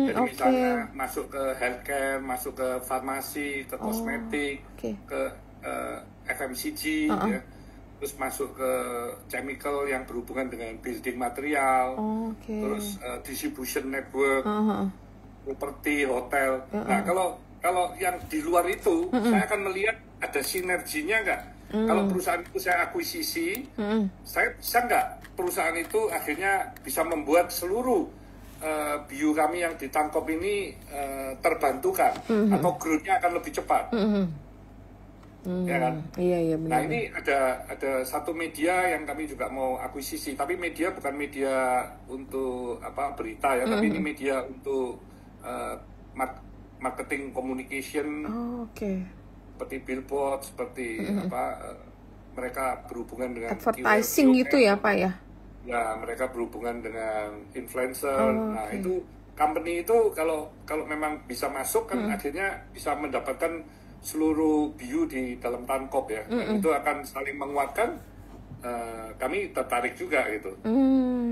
Jadi misalnya masuk ke healthcare, masuk ke farmasi, ke kosmetik, ke FMCG, ya. Terus masuk ke chemical yang berhubungan dengan building material, terus distribution network, properti, hotel. Nah kalau yang di luar itu, saya akan melihat ada sinerginya nggak? Kalau perusahaan itu saya akuisisi, saya bisa nggak perusahaan itu akhirnya bisa membuat seluruh BU kami yang ditangkap ini terbantukan atau growth-nya akan lebih cepat, ya kan? Iya benar. Nah ini ada satu media yang kami juga mau akuisisi, tapi media bukan media untuk berita ya, tapi ini media untuk marketing communication. Seperti billboard, seperti mereka berhubungan dengan advertising gitu ya Pak ya? Ya, mereka berhubungan dengan influencer. Nah itu company itu kalau memang bisa masuk kan akhirnya bisa mendapatkan seluruh BU di dalam Tankop ya. Dan itu akan saling menguatkan. Kami tertarik juga gitu.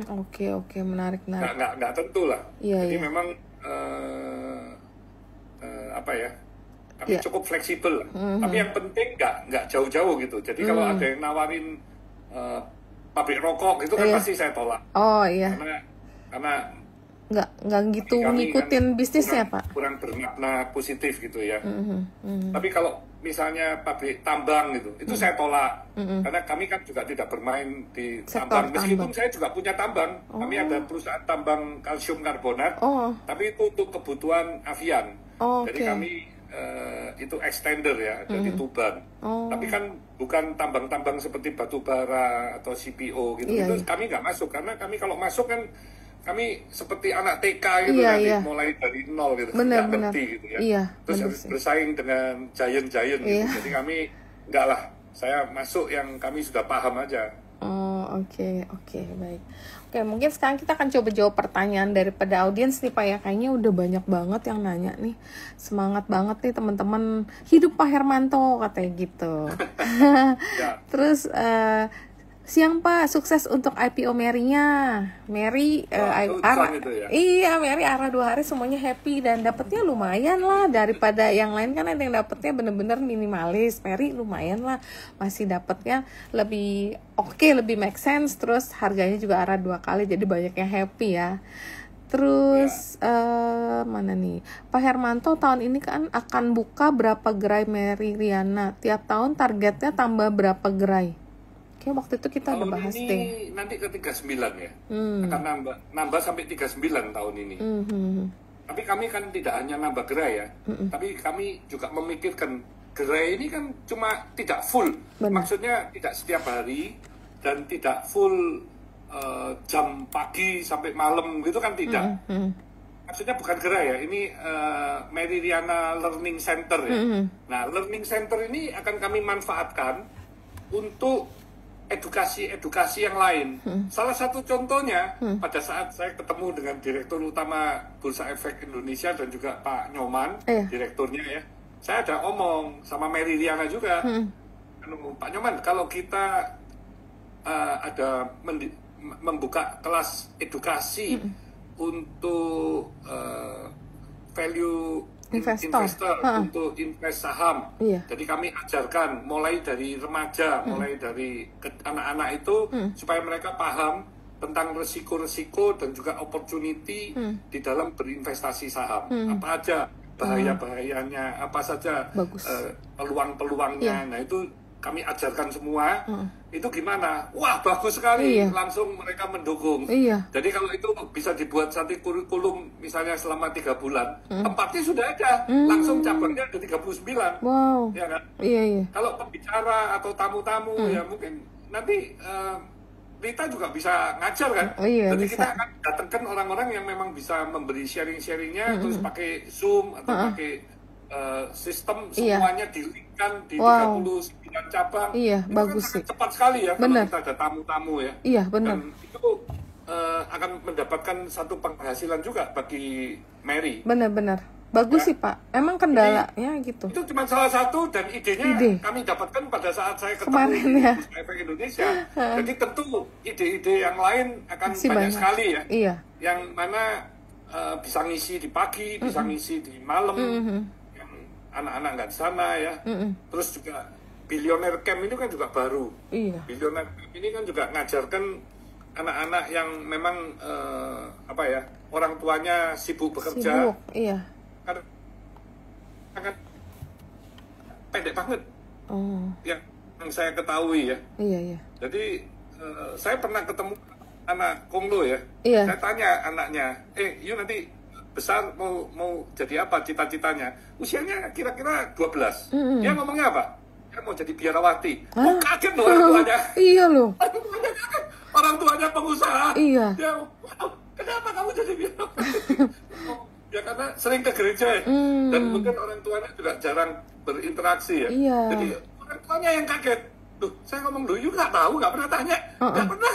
Oke, menarik. Nggak tentu lah. Jadi memang kami cukup fleksibel, tapi yang penting nggak jauh-jauh gitu. Jadi kalau ada yang nawarin pabrik rokok gitu kan pasti saya tolak. Karena nggak gitu ngikutin bisnisnya Pak. Kurang bermakna positif gitu ya. Tapi kalau misalnya pabrik tambang gitu, itu saya tolak. Karena kami kan juga tidak bermain di tambang. Meskipun saya juga punya tambang. Kami ada perusahaan tambang kalsium karbonat, tapi itu untuk kebutuhan avian. Jadi kami itu extender ya, dari Tuban. Tapi kan bukan tambang-tambang seperti batu bara atau CPO gitu. Itu kami nggak masuk, karena kami kalau masuk kan kami seperti anak TK gitu, nanti mulai dari nol gitu, nggak ngerti gitu ya. Terus harus bersaing dengan giant-giant gitu. Jadi kami nggak lah, saya masuk yang kami sudah paham aja. Oke, baik. Oke, mungkin sekarang kita akan coba jawab pertanyaan daripada audiens nih Pak ya. Kayaknya udah banyak banget yang nanya nih. Semangat banget nih teman-teman. Hidup Pak Hermanto katanya gitu. Terus siang Pak, sukses untuk IPO Mary-nya. Mary Mary arah 2 hari semuanya happy dan dapatnya lumayan lah, daripada yang lain kan ada yang dapatnya bener-bener minimalis. Mary lumayan lah, masih dapatnya lebih lebih make sense, terus harganya juga arah 2 kali, jadi banyak yang happy ya. Terus mana nih, Pak Hermanto tahun ini kan akan buka berapa gerai Mary Riana, tiap tahun targetnya tambah berapa gerai? Kayak waktu itu kita udah bahas deh. Nanti ke 39 ya. Akan nambah sampai 39 tahun ini. Tapi kami kan tidak hanya nambah gerai ya. Tapi kami juga memikirkan gerai ini kan cuma tidak full. Maksudnya tidak setiap hari dan tidak full jam pagi sampai malam gitu kan tidak. Maksudnya bukan gerai ya. Ini Mary Riana Learning Center ya. Nah, Learning Center ini akan kami manfaatkan untuk edukasi yang lain. Salah satu contohnya pada saat saya ketemu dengan Direktur Utama Bursa Efek Indonesia dan juga Pak Nyoman, direkturnya ya, saya ada omong sama Mary Riana juga, Pak Nyoman, kalau kita ada membuka kelas edukasi untuk value investor untuk invest saham. Jadi kami ajarkan mulai dari remaja, mulai dari anak-anak itu supaya mereka paham tentang resiko-resiko dan juga opportunity di dalam berinvestasi saham. Apa aja bahaya-bahayanya, apa saja peluang-peluangnya. Nah itu kami ajarkan semua. Itu gimana? Wah, bagus sekali. Langsung mereka mendukung. Jadi kalau itu bisa dibuat satu kurikulum misalnya selama 3 bulan, tempatnya sudah ada. Langsung cabangnya ada 39. Wow. Ya kan? Kalau pembicara atau tamu-tamu ya mungkin nanti Rita juga bisa ngajar kan? Jadi bisa. Kita akan datangkan orang-orang yang memang bisa memberi sharing-sharingnya, terus pakai Zoom atau pakai sistem semuanya di-linkkan di 39 cabang. Itu bagus kan sih. Cepat sekali ya kalau kita ada tamu-tamu ya. Benar. Dan itu akan mendapatkan satu penghasilan juga bagi Mary. Benar. Bagus sih Pak. Emang kendalanya gitu. Itu cuma salah satu dan idenya kami dapatkan pada saat saya ketemu di Bursa Efek Indonesia. Jadi tentu ide-ide yang lain akan banyak sekali ya. Yang mana bisa ngisi di pagi, bisa ngisi di malam. Yang anak-anak nggak di sana ya. Terus juga Billionaire Camp ini kan juga baru. Billionaire Camp ini kan juga ngajarkan anak-anak yang memang orang tuanya sibuk bekerja. Karena pendek banget. Yang saya ketahui ya. Jadi saya pernah ketemu anak Konglo ya. Saya tanya anaknya, you nanti besar mau jadi apa cita-citanya? Usianya kira-kira 12. Dia ngomongnya apa? Dia mau jadi biarawati. Kaget loh orang tuanya. Loh. Orang tuanya pengusaha. Dia, kenapa kamu jadi biarawati? Ya karena sering ke gereja ya. Dan mungkin orang tuanya juga jarang berinteraksi ya. Jadi orang tuanya yang kaget. Duh, saya ngomong you nggak tahu, nggak pernah tanya. Nggak pernah.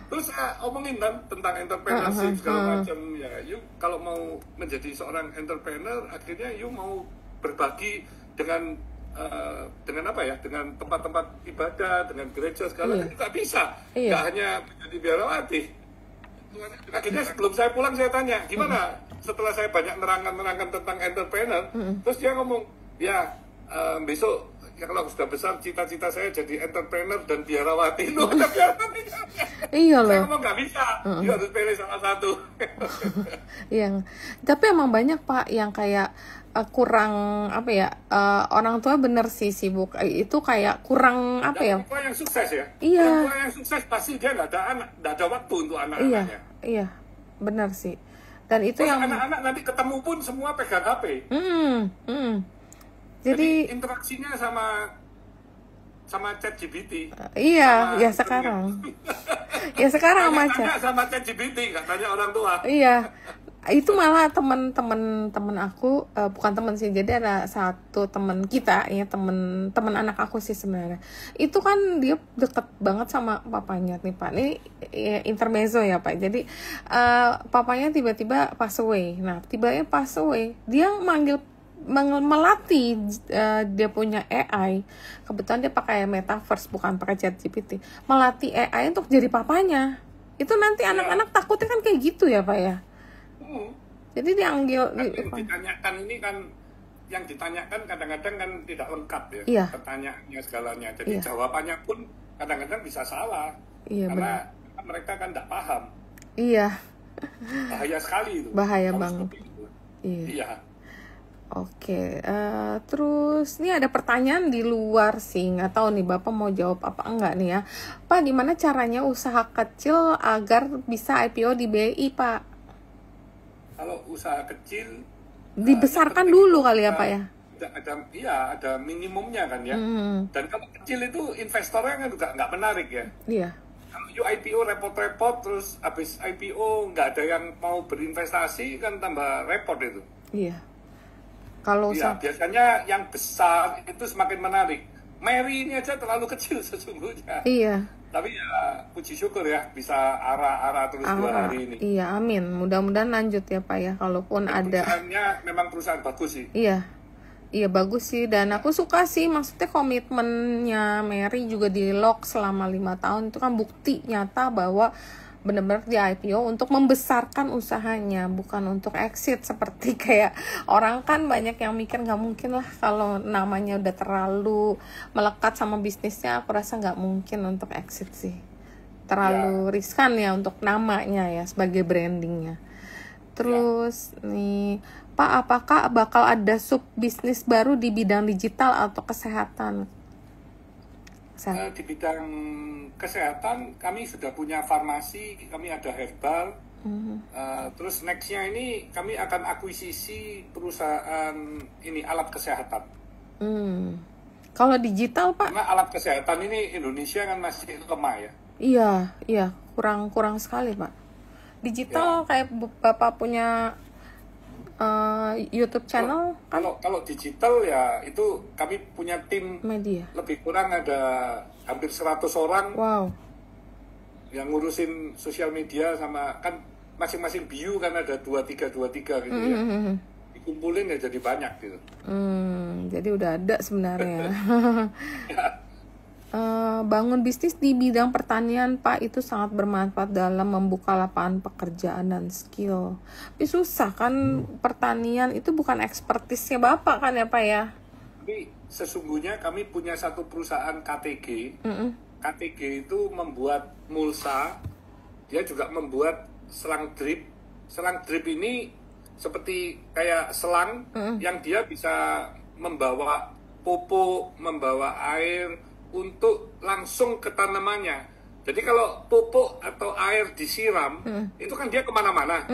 Terus saya omongin kan tentang entrepreneurship segala macam ya. You kalau mau menjadi seorang entrepreneur, akhirnya you mau berbagi dengan apa ya? Dengan tempat-tempat ibadah, dengan gereja segala itu nggak bisa. Nggak hanya menjadi biarawati. Akhirnya sebelum saya pulang saya tanya, gimana? Setelah saya banyak nerangkan tentang entrepreneur, terus dia ngomong, ya besok ya kalau sudah besar cita-cita saya jadi entrepreneur dan biarawati. Loh, ada biarawati. Saya ngomong nggak bisa, dia harus pilih salah satu. Tapi emang banyak Pak yang kayak kurang orang tua bener sih sibuk itu kayak kurang orang tua yang sukses ya. Orang tua yang sukses pasti dia nggak ada waktu untuk anak-anaknya. Benar sih. Dan itu terus yang anak-anak nanti ketemu pun semua pegang HP. Jadi interaksinya sama ChatGPT. Sekarang. Sekarang sama ChatGPT, nggak tanya orang tua. Itu malah teman aku bukan teman sih, jadi ada satu teman kita ya, teman anak aku sih sebenarnya. Itu kan dia deket banget sama papanya nih Pak. Ini intermezzo ya Pak. Jadi papanya tiba-tiba pass away. Nah, tiba-tiba pass away, dia melatih dia punya AI. Kebetulan dia pakai metaverse bukan pakai ChatGPT. Melatih AI untuk jadi papanya. Itu nanti anak-anak takutnya kan kayak gitu ya Pak ya. Jadi yang ditanyakan kadang-kadang kan tidak lengkap ya. Pertanyaannya segalanya. Jadi jawabannya pun kadang-kadang bisa salah. Karena mereka kan tidak paham. Bahaya sekali itu. Bahaya banget. Oke, terus ini ada pertanyaan di luar sih, nggak tahu nih Bapak mau jawab apa enggak nih ya. Pak, gimana caranya usaha kecil agar bisa IPO di BI Pak? Kalau usaha kecil dibesarkan dulu kali ya Pak ya? Ada minimumnya kan ya. Dan kalau kecil itu investornya kan juga nggak menarik ya. Kalau IPO repot-repot, terus habis IPO nggak ada yang mau berinvestasi kan tambah repot itu. Kalau biasanya yang besar itu semakin menarik. Mary ini aja terlalu kecil sesungguhnya. Iya. Tapi ya puji syukur ya bisa arah-arah terus 2 hari ini. Iya, amin. Mudah-mudahan lanjut ya Pak ya. Kalaupun ada. Perusahaannya memang perusahaan bagus sih. Iya. Iya bagus sih, dan aku suka sih, maksudnya komitmennya Mary juga di lock selama 5 tahun itu kan bukti nyata bahwa benar-benar di IPO untuk membesarkan usahanya, bukan untuk exit seperti kayak orang kan banyak yang mikir nggak mungkin lah kalau namanya udah terlalu melekat sama bisnisnya, aku rasa nggak mungkin untuk exit sih, terlalu riskan ya untuk namanya ya sebagai brandingnya. Terus nih Pak, apakah bakal ada sub bisnis baru di bidang digital atau kesehatan? Di bidang kesehatan kami sudah punya farmasi, kami ada herbal. Terus nextnya ini kami akan akuisisi perusahaan ini alat kesehatan. Kalau digital Pak? Karena alat kesehatan ini Indonesia kan masih lemah ya. Iya, kurang sekali Pak. Digital kayak Bapak punya YouTube channel kan? Kalau digital ya itu kami punya tim media. Lebih kurang ada hampir 100 orang. Wow. Yang ngurusin sosial media sama kan masing-masing bio kan ada 23 gitu ya. Dikumpulin ya jadi banyak gitu. Jadi udah ada sebenarnya. Bangun bisnis di bidang pertanian Pak itu sangat bermanfaat dalam membuka lapangan pekerjaan dan skill. Tapi susah kan, pertanian itu bukan ekspertisnya Bapak kan ya Pak ya? Tapi sesungguhnya kami punya satu perusahaan KTG. KTG itu membuat mulsa, dia juga membuat selang drip. Selang drip ini seperti kayak selang yang dia bisa membawa pupuk, membawa air untuk langsung ke tanamannya. Jadi kalau pupuk atau air disiram, itu kan dia kemana-mana.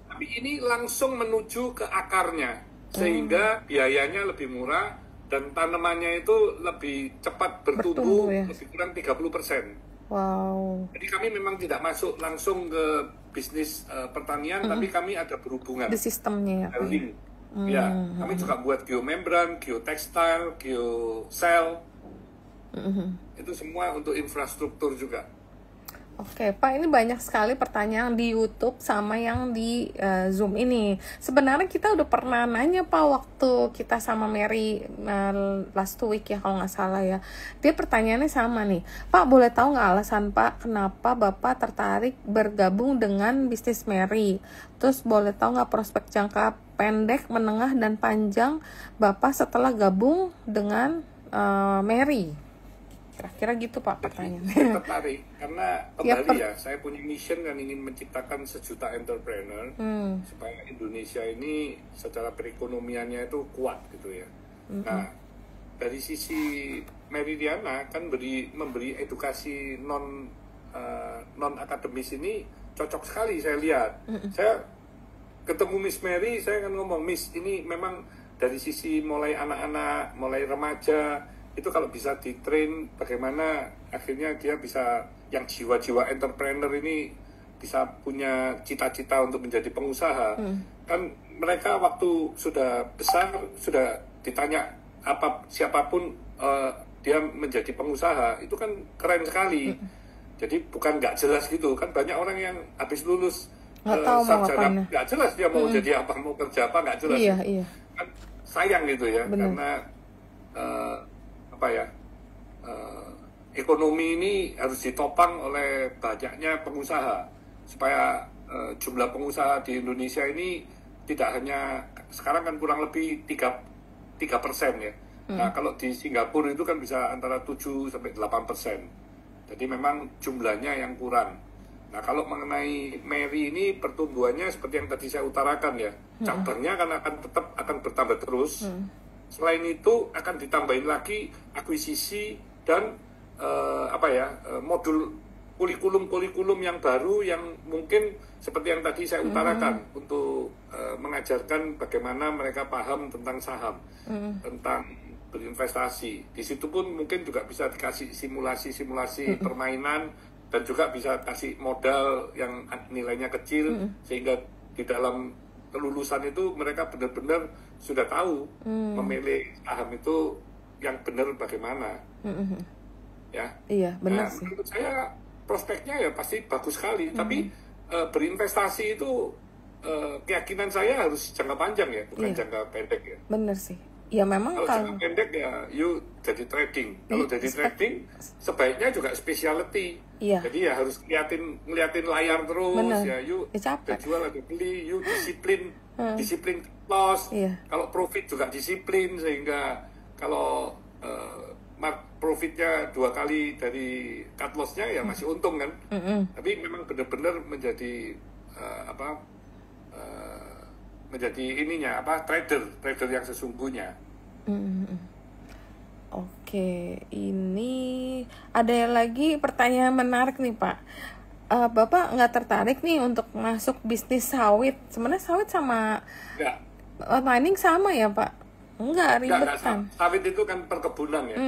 Tapi ini langsung menuju ke akarnya, sehingga biayanya lebih murah dan tanamannya itu lebih cepat bertumbuh ya? Lebih kurang 30%. Wow. Jadi kami memang tidak masuk langsung ke bisnis pertanian, tapi kami ada berhubungan. Di sistemnya ya. Ya, kami juga buat geomembran, geotextile, geocell. Itu semua untuk infrastruktur juga. Oke Pak, ini banyak sekali pertanyaan di YouTube sama yang di Zoom ini. Sebenarnya kita udah pernah nanya Pak waktu kita sama Mary last week ya kalau nggak salah ya. Dia pertanyaannya sama nih, Pak boleh tahu nggak alasan Pak kenapa Bapak tertarik bergabung dengan bisnis Mary? Terus boleh tahu nggak prospek jangka pendek, menengah dan panjang Bapak setelah gabung dengan Mary? Kira-kira gitu Pak pertanyaannya. Saya tertarik karena kembali saya punya mission dan ingin menciptakan sejuta entrepreneur supaya Indonesia ini secara perekonomiannya itu kuat gitu ya. Nah dari sisi Meridiana kan memberi edukasi non akademis ini cocok sekali saya lihat. Saya ketemu Miss Mary, saya kan ngomong Miss ini memang dari sisi mulai anak-anak, mulai remaja itu kalau bisa di-train bagaimana akhirnya dia bisa yang jiwa-jiwa entrepreneur ini bisa punya cita-cita untuk menjadi pengusaha. Kan mereka waktu sudah besar sudah ditanya siapapun dia menjadi pengusaha itu kan keren sekali. Jadi bukan nggak jelas gitu kan, banyak orang yang habis lulus sarjana nggak jelas dia mau jadi apa, mau kerja apa nggak jelas. Iya. Kan sayang gitu ya. Bener. Karena ekonomi ini harus ditopang oleh banyaknya pengusaha supaya jumlah pengusaha di Indonesia ini tidak hanya sekarang kan kurang lebih 3% ya. Nah kalau di Singapura itu kan bisa antara 7-8%. Jadi memang jumlahnya yang kurang. Nah kalau mengenai Mary ini pertumbuhannya seperti yang tadi saya utarakan ya, cabangnya tetap akan bertambah terus. Selain itu akan ditambahin lagi akuisisi dan modul kurikulum yang baru yang mungkin seperti yang tadi saya utarakan untuk mengajarkan bagaimana mereka paham tentang saham, tentang berinvestasi. Di situ pun mungkin juga bisa dikasih simulasi permainan dan juga bisa kasih modal yang nilainya kecil sehingga di dalam kelulusan itu mereka benar-benar sudah tahu memilih saham itu yang benar bagaimana. Ya. Iya, benar sih. Menurut saya prospeknya ya pasti bagus sekali, tapi berinvestasi itu keyakinan saya harus jangka panjang ya, bukan jangka pendek ya. Benar sih. Ya memang kalau jangka pendek ya you jadi trading. Kalau jadi trading sebaiknya juga specialty. Iya. Jadi ya harus ngeliatin layar terus. Bener. Ya you capek. ada jual ada beli, you disiplin loss. Iya. Kalau profit juga disiplin, sehingga kalau profitnya 2 kali dari cut loss-nya ya masih untung kan. Tapi memang benar-benar menjadi menjadi ininya trader yang sesungguhnya. Oke, ini ada lagi pertanyaan menarik nih Pak. Bapak nggak tertarik nih untuk masuk bisnis sawit? Sebenarnya sawit sama mining sama ya Pak? Enggak, ribet kan? Sawit itu kan perkebunan ya.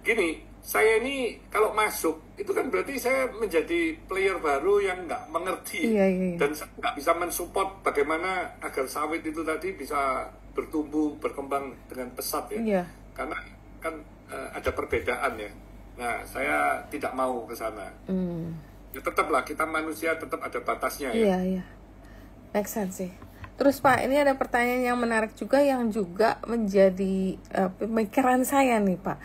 Gini, saya ini kalau masuk itu kan berarti saya menjadi player baru yang nggak mengerti. Dan nggak bisa mensupport bagaimana agar sawit itu tadi bisa bertumbuh, berkembang dengan pesat ya. Karena kan ada perbedaan ya. Nah, saya tidak mau ke sana. Ya tetaplah kita manusia tetap ada batasnya ya. Iya. Make sense sih. Terus Pak, ini ada pertanyaan yang menarik juga yang juga menjadi pemikiran saya nih Pak.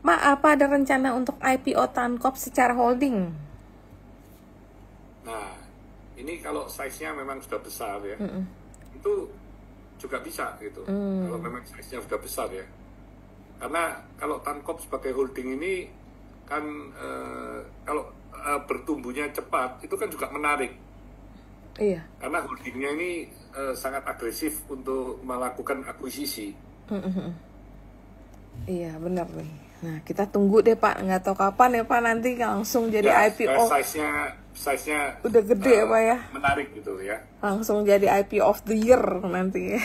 Pak, apa ada rencana untuk IPO Tancop secara holding? Nah, ini kalau size-nya memang sudah besar ya, itu juga bisa gitu. Kalau memang size-nya sudah besar ya. Karena kalau Tancop sebagai holding ini kan kalau bertumbuhnya cepat itu kan juga menarik. Iya. Karena holdingnya ini sangat agresif untuk melakukan akuisisi. Iya, benar nih. Nah, kita tunggu deh Pak, nggak tahu kapan ya Pak nanti langsung jadi IPO. Size-nya udah gede ya Pak ya. Menarik gitu ya. Langsung jadi IPO of the year nanti.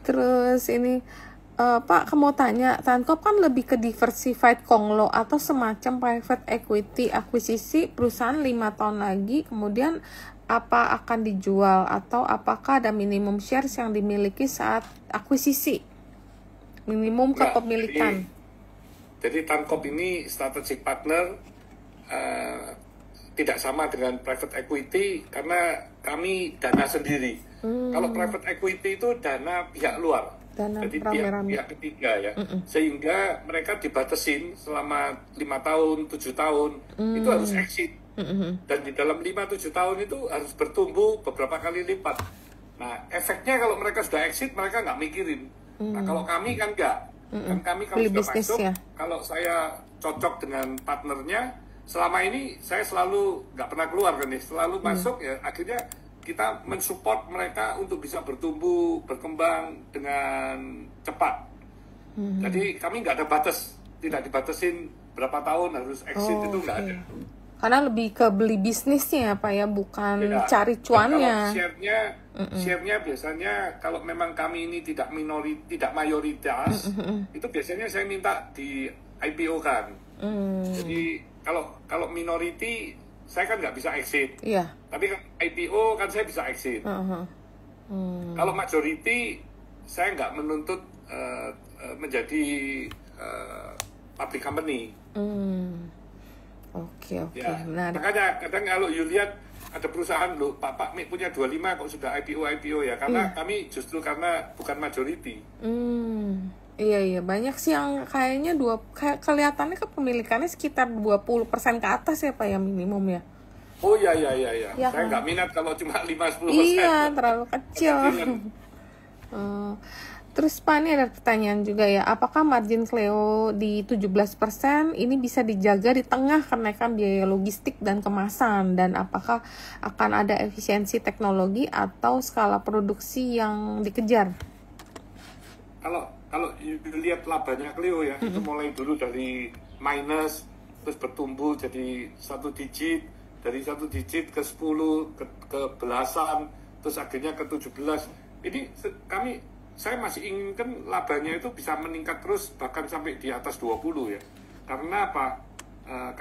Terus ini Pak, kamu tanya, Tancop kan lebih ke diversified konglo atau semacam private equity akuisisi perusahaan 5 tahun lagi, kemudian apa akan dijual atau apakah ada minimum shares yang dimiliki saat akuisisi? Minimum kepemilikan. Jadi Tancop ini strategic partner tidak sama dengan private equity karena kami dana sendiri. Kalau private equity itu dana pihak luar, jadi pihak ketiga ya, sehingga mereka dibatasin selama 5 tahun, 7 tahun itu harus exit, dan di dalam 5-7 tahun itu harus bertumbuh beberapa kali lipat. Nah efeknya kalau mereka sudah exit mereka nggak mikirin. Nah kalau kami kan enggak, kan kami kalau sudah masuk, ya? Kalau saya cocok dengan partnernya, selama ini saya selalu nggak pernah keluar kan nih, selalu masuk ya, akhirnya kita mensupport mereka untuk bisa bertumbuh, berkembang dengan cepat. Jadi kami nggak ada batas, tidak dibatasin berapa tahun harus exit, itu nggak ada. Karena lebih ke beli bisnisnya Pak ya, bukan cari cuannya. Kalau share-nya biasanya kalau memang kami ini tidak mayoritas, itu biasanya saya minta di IPO kan. Jadi kalau minority saya kan nggak bisa exit. Tapi kan IPO kan saya bisa exit. Kalau majority saya nggak menuntut menjadi public company. Oke. Ya, makanya kadang kalau you lihat ada perusahaan loh, Pak Mik punya 25 kok sudah IPO ya, karena kami justru karena bukan majority. Iya, banyak sih yang kayaknya kelihatannya kepemilikannya sekitar 20% ke atas ya Pak ya minimum ya. Oh iya. Saya nggak minat kalau cuma 5-10%. Iya, terlalu kecil. Terus Pak, ini ada pertanyaan juga ya, apakah margin Cleo di 17% ini bisa dijaga di tengah kenaikan biaya logistik dan kemasan, dan apakah akan ada efisiensi teknologi atau skala produksi yang dikejar? Kalau lihat labanya Cleo ya, itu mulai dulu dari minus, terus bertumbuh jadi 1 digit, dari 1 digit ke 10, ke belasan, terus akhirnya ke 17. Ini saya masih inginkan labanya itu bisa meningkat terus bahkan sampai di atas 20 ya. Karena apa?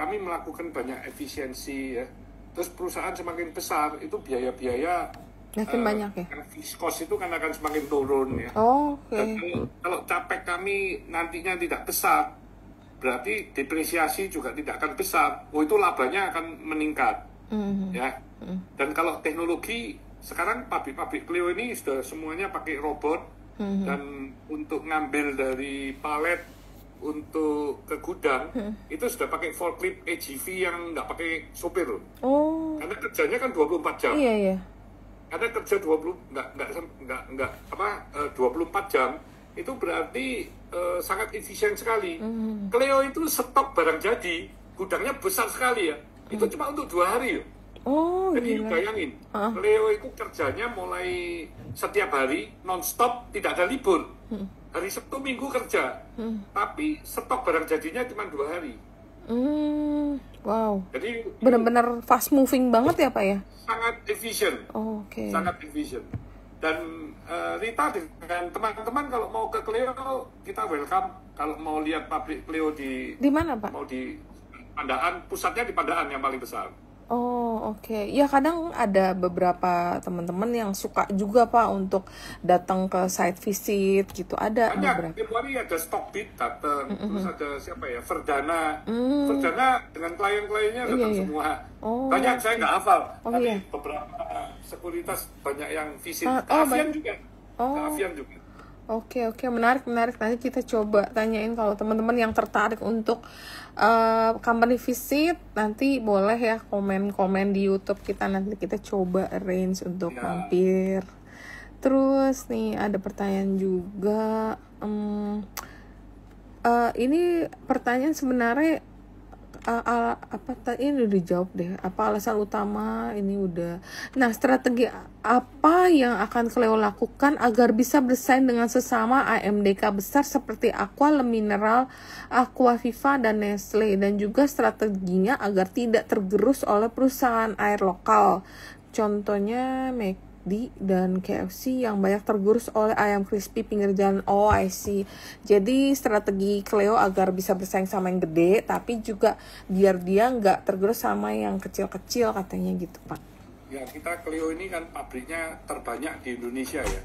Kami melakukan banyak efisiensi ya. Terus perusahaan semakin besar itu biaya-biaya Makin banyak ya. Viskos itu kan akan semakin turun ya. Oke. Dan kalau capek kami nantinya tidak besar, berarti depresiasi juga tidak akan besar. Itu labanya akan meningkat. Ya. Dan kalau teknologi sekarang pabrik-pabrik Clio ini sudah semuanya pakai robot, dan untuk ngambil dari palet untuk ke gudang itu sudah pakai forklift AGV yang nggak pakai sopir loh. Karena kerjanya kan 24 jam. Iya. Karena kerja 24 jam itu berarti sangat efisien sekali. Clio itu stok barang jadi, gudangnya besar sekali ya. Itu cuma untuk 2 hari loh. Jadi bayangin, Clio itu kerjanya mulai setiap hari non-stop, tidak ada libur. Hari Sabtu Minggu kerja, tapi stok barang jadinya cuma 2 hari. Wow. Jadi benar-benar fast moving banget ya Pak ya? Sangat efisien. Oke. Sangat efisien. Dan Rita dengan teman-teman kalau mau ke Clio, kita welcome. Kalau mau lihat pabrik Clio di mana Pak? Mau di Pandaan, pusatnya di Pandaan yang paling besar. Oke. Ya kadang ada beberapa teman-teman yang suka juga Pak untuk datang ke site visit gitu. Ada banyak. Tiap hari ada Stockbit datang, terus ada siapa ya, Verdana. Verdana dengan klien-kliennya datang semua. Banyak, saya nggak hafal. Tapi beberapa sekuritas banyak yang visit. Avian juga. Avian juga. Oke, menarik. Nanti kita coba tanyain kalau teman-teman yang tertarik untuk company visit, nanti boleh ya komen di YouTube kita, nanti kita coba arrange untuk mampir. Terus nih ada pertanyaan juga. Ini pertanyaan sebenarnya ini udah dijawab deh. Apa alasan utama ini udah. Nah, strategi apa yang akan Clio lakukan agar bisa bersaing dengan sesama AMDK besar seperti Aqua, Le Mineral, Aquaviva dan Nestle, dan juga strateginya agar tidak tergerus oleh perusahaan air lokal. Contohnya McD dan KFC yang banyak tergerus oleh ayam crispy pinggir jalan. I see. Jadi strategi Clio agar bisa bersaing sama yang gede, tapi juga biar dia nggak tergerus sama yang kecil-kecil katanya gitu Pak. Ya, kita Clio ini kan pabriknya terbanyak di Indonesia ya.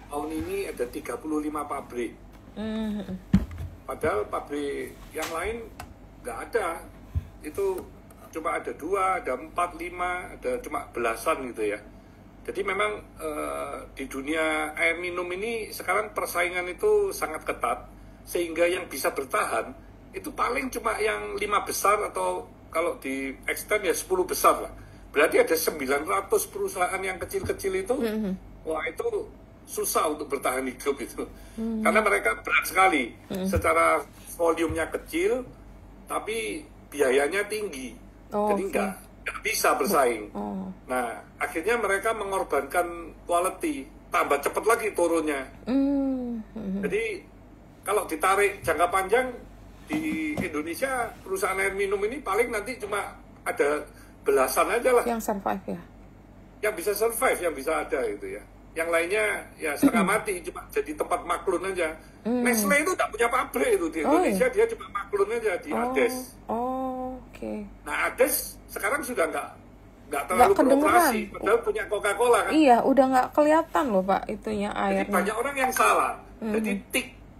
Tahun ini ada 35 pabrik. Padahal pabrik yang lain nggak ada. Itu cuma ada 2, ada 4, 5, ada cuma belasan gitu ya. Jadi memang di dunia air minum ini sekarang persaingan itu sangat ketat, sehingga yang bisa bertahan itu paling cuma yang 5 besar, atau kalau di extend ya 10 besar lah. Berarti ada 900 perusahaan yang kecil-kecil itu, wah itu susah untuk bertahan hidup itu. Karena mereka berat sekali, secara volumenya kecil, tapi biayanya tinggi. Jadi nggak bisa bersaing. Nah, akhirnya mereka mengorbankan quality, tambah cepat lagi turunnya. Jadi kalau ditarik jangka panjang di Indonesia, perusahaan air minum ini paling nanti cuma ada belasan aja lah. Yang survive ya? Yang bisa survive, yang bisa ada gitu ya. Yang lainnya ya setengah mati, cuma jadi tempat maklun aja. Nestle itu tak punya pabrik itu di Indonesia, dia cuma maklun aja di Ades. Nah, Ades sekarang sudah nggak terlalu beroperasi, padahal punya Coca-Cola kan. Iya, udah nggak kelihatan loh Pak itunya airnya. Jadi banyak orang yang salah. Jadi